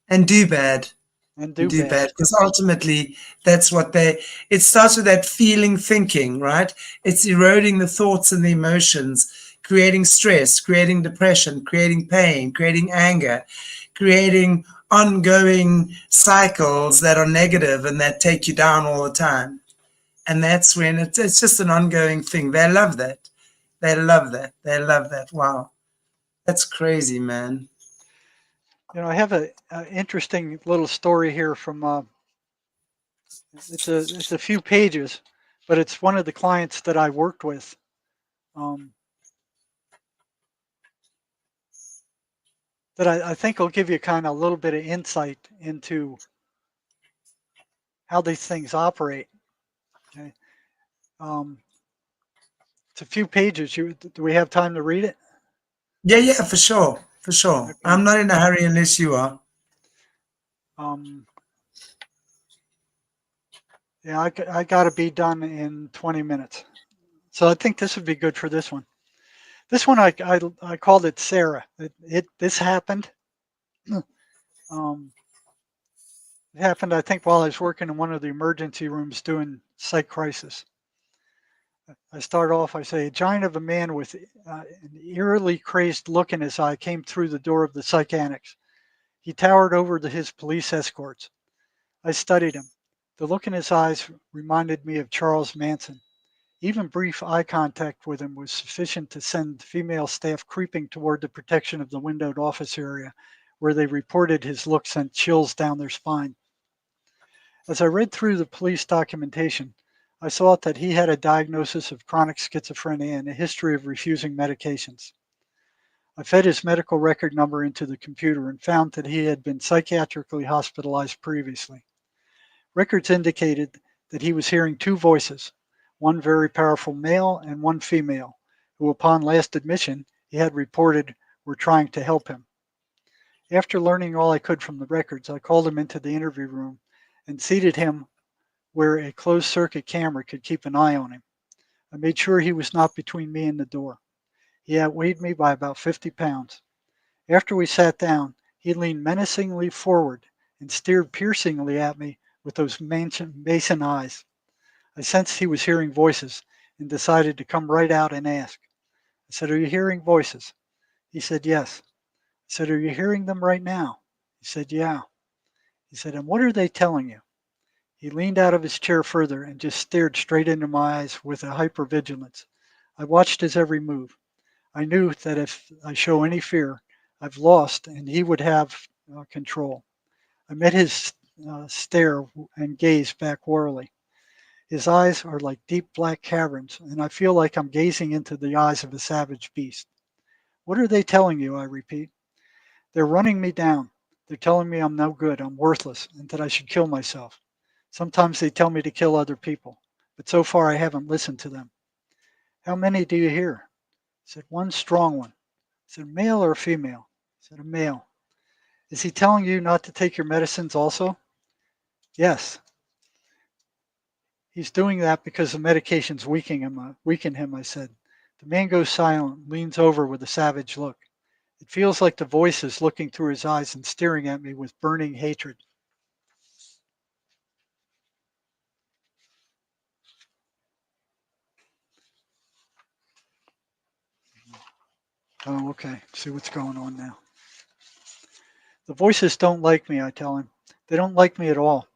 And do bad. and And do do bad. bad, because ultimately that's what it starts with that feeling thinking, right? It's eroding the thoughts and the emotions, creating stress, creating depression, creating pain, creating anger, creating ongoing cycles that are negative and that take you down all the time. And that's when it's just an ongoing thing. They love that. They love that. They love that. Wow. That's crazy, man. I have a interesting little story here from it's a few pages, but it's one of the clients that I worked with. Um, that I think will give you kind of a little bit of insight into how these things operate. Okay. Um, it's a few pages. Do we have time to read it? Yeah, yeah, for sure. For sure. Okay. I'm not in a hurry unless you are. Um, yeah, I got to be done in 20 minutes. So I think this would be good for this one. This one I called it Sarah. This happened. Um, it happened, I think, while I was working in one of the emergency rooms doing psych crisis. I start off, I say, a giant of a man with an eerily crazed look in his eye came through the door of the psych annex. He towered over his police escorts. I studied him. The look in his eyes reminded me of Charles Manson. Even brief eye contact with him was sufficient to send female staff creeping toward the protection of the windowed office area where they reported his look sent chills down their spine. As I read through the police documentation, I saw that he had a diagnosis of chronic schizophrenia and a history of refusing medications. I fed his medical record number into the computer and found that he had been psychiatrically hospitalized previously. Records indicated that he was hearing two voices, one very powerful male and one female, who upon last admission he had reported were trying to help him. After learning all I could from the records, I called him into the interview room and seated him where a closed circuit camera could keep an eye on him. I made sure he was not between me and the door. He outweighed me by about 50 pounds. After we sat down, he leaned menacingly forward and stared piercingly at me with those mason eyes. I sensed he was hearing voices and decided to come right out and ask. I said, "Are you hearing voices?" He said, "Yes." I said, "Are you hearing them right now?" He said, "Yeah." He said, "And what are they telling you?" He leaned out of his chair further and just stared straight into my eyes with a hypervigilance. I watched his every move. I knew that if I show any fear, I've lost and he would have control. I met his stare and gaze back warily. His eyes are like deep black caverns, and I feel like I'm gazing into the eyes of a savage beast. "What are they telling you?" I repeat. "They're running me down. They're telling me I'm no good, I'm worthless, and that I should kill myself. Sometimes they tell me to kill other people, but so far I haven't listened to them." "How many do you hear?" I said, "One strong one." I said, "Male or female?" I said, "A male." "Is he telling you not to take your medicines also?" "Yes." "He's doing that because the medication's weaken him," I said. The man goes silent, leans over with a savage look. It feels like the voice is looking through his eyes and staring at me with burning hatred. Oh, okay. See what's going on now. "The voices don't like me," I tell him. "They don't like me at all.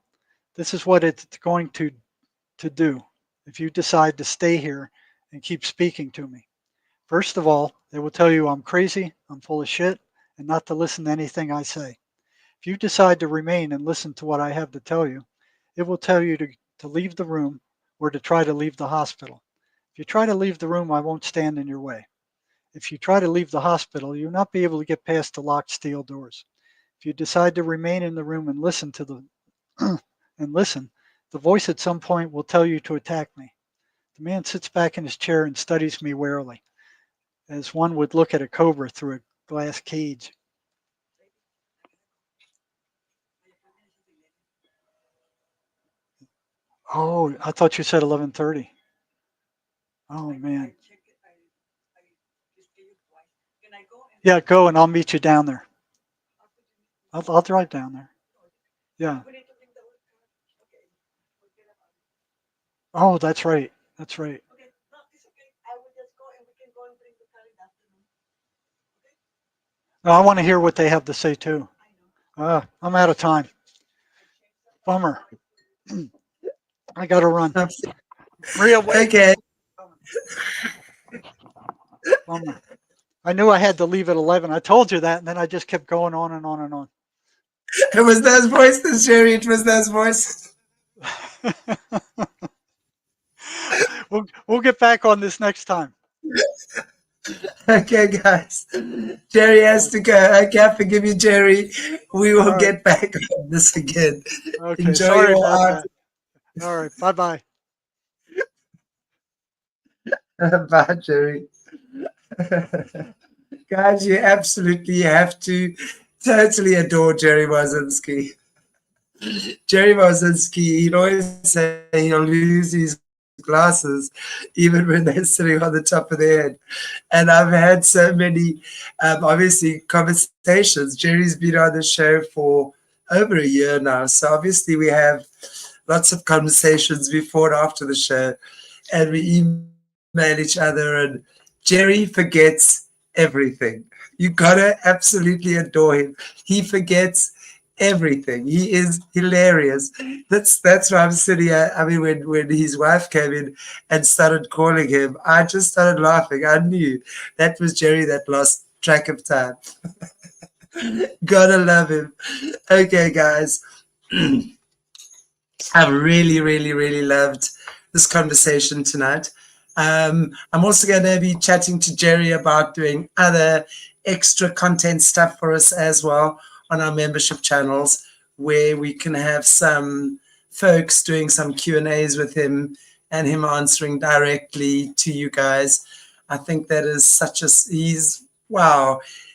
This is what it's going to do if you decide to stay here and keep speaking to me. First of all, they will tell you I'm crazy, I'm full of shit, and not to listen to anything I say. If you decide to remain and listen to what I have to tell you, it will tell you to leave the room or to try to leave the hospital. If you try to leave the room, I won't stand in your way. If you try to leave the hospital, you'll not be able to get past the locked steel doors. If you decide to remain in the room and listen to the and listen, the voice at some point will tell you to attack me." The man sits back in his chair and studies me warily, as one would look at a cobra through a glass cage. "Oh, I thought you said 11:30. Oh man. Yeah, go and I'll meet you down there. I'll drive down there. Yeah. Oh, that's right. That's right. No, I want to hear what they have to say too. I'm out of time. Bummer. I got to run. Maria, wait. Okay. Bummer. I knew I had to leave at 11. I told you that, and then I just kept going on and on and on. It was those voices, Jerry. It was those voices. We'll get back on this next time. Okay, guys. Jerry has to go. Okay, forgive you, Jerry. We will All right. get back on this again. Okay. Enjoy Sorry your about art. that. All right. Bye bye. Bye, Jerry. Guys, you absolutely have to totally adore Jerry Marzinsky. Jerry Marzinsky, he'd always say he'll lose his glasses even when they're sitting on the top of their head. And I've had so many, obviously, conversations. Jerry's been on the show for over a year now. So obviously, we have lots of conversations before and after the show. And we email each other. And Jerry forgets everything. You gotta absolutely adore him. He forgets everything. He is hilarious. That's why I'm sitting here. I mean, when his wife came in and started calling him, I just started laughing. I knew that was Jerry that lost track of time. Gotta love him. Okay, guys. I've really, really, really loved this conversation tonight. I'm also going to be chatting to Jerry about doing other extra content stuff for us as well on our membership channels, where we can have some folks doing some Q&As with him and him answering directly to you guys. I think that is such a,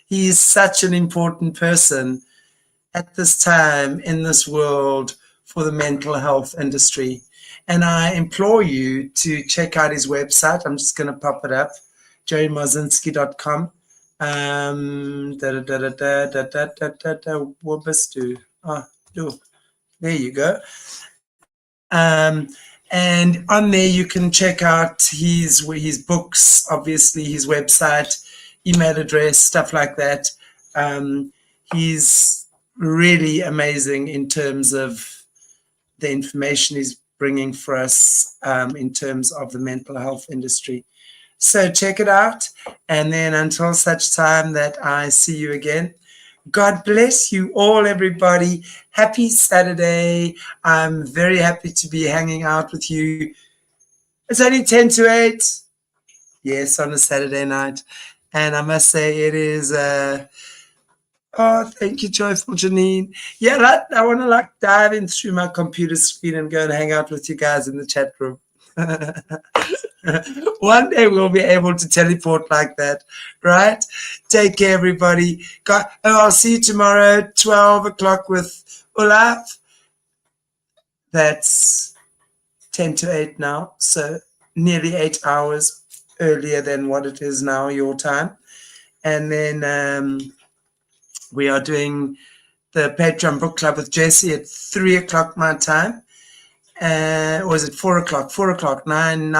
he's such an important person at this time in this world for the mental health industry. And I implore you to check out his website. I'm just going to pop it up, jerrymarzinsky.com. There you go. And on there you can check out his books, obviously his website, email address, stuff like that. He's really amazing in terms of the information he's bringing for us in terms of the mental health industry. So check it out. And then until such time that I see you again, God bless you all, everybody. Happy Saturday. I'm very happy to be hanging out with you. It's only 10 to 8. Yes, on a Saturday night. And I must say it is... oh, thank you, Joyful Janine. Yeah, I want to dive in through my computer screen and go and hang out with you guys in the chat room. One day we'll be able to teleport like that, right? Take care, everybody. I'll see you tomorrow, 12 o'clock with Olaf. That's 10 to 8 now, so nearly 8 hours earlier than what it is now, your time. And then we are doing the Patreon book club with Jesse at 3 o'clock my time. Or is it 4 o'clock? 4 o'clock, 9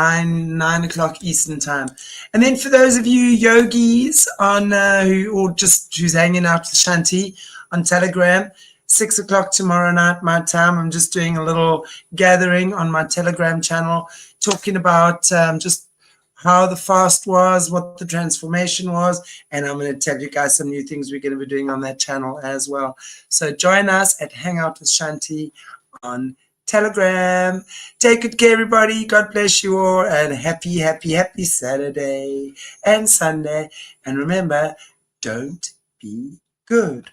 o'clock Eastern time. And then for those of you yogis on who's hanging out with Shanti on Telegram, 6 o'clock tomorrow night my time. I'm just doing a little gathering on my Telegram channel, talking about just how the fast was, what the transformation was, and I'm going to tell you guys some new things we're going to be doing on that channel as well. So join us at Hangout with Shanti on Telegram. Take good care, everybody. God bless you all, and happy, happy, happy Saturday and Sunday. And remember, don't be good.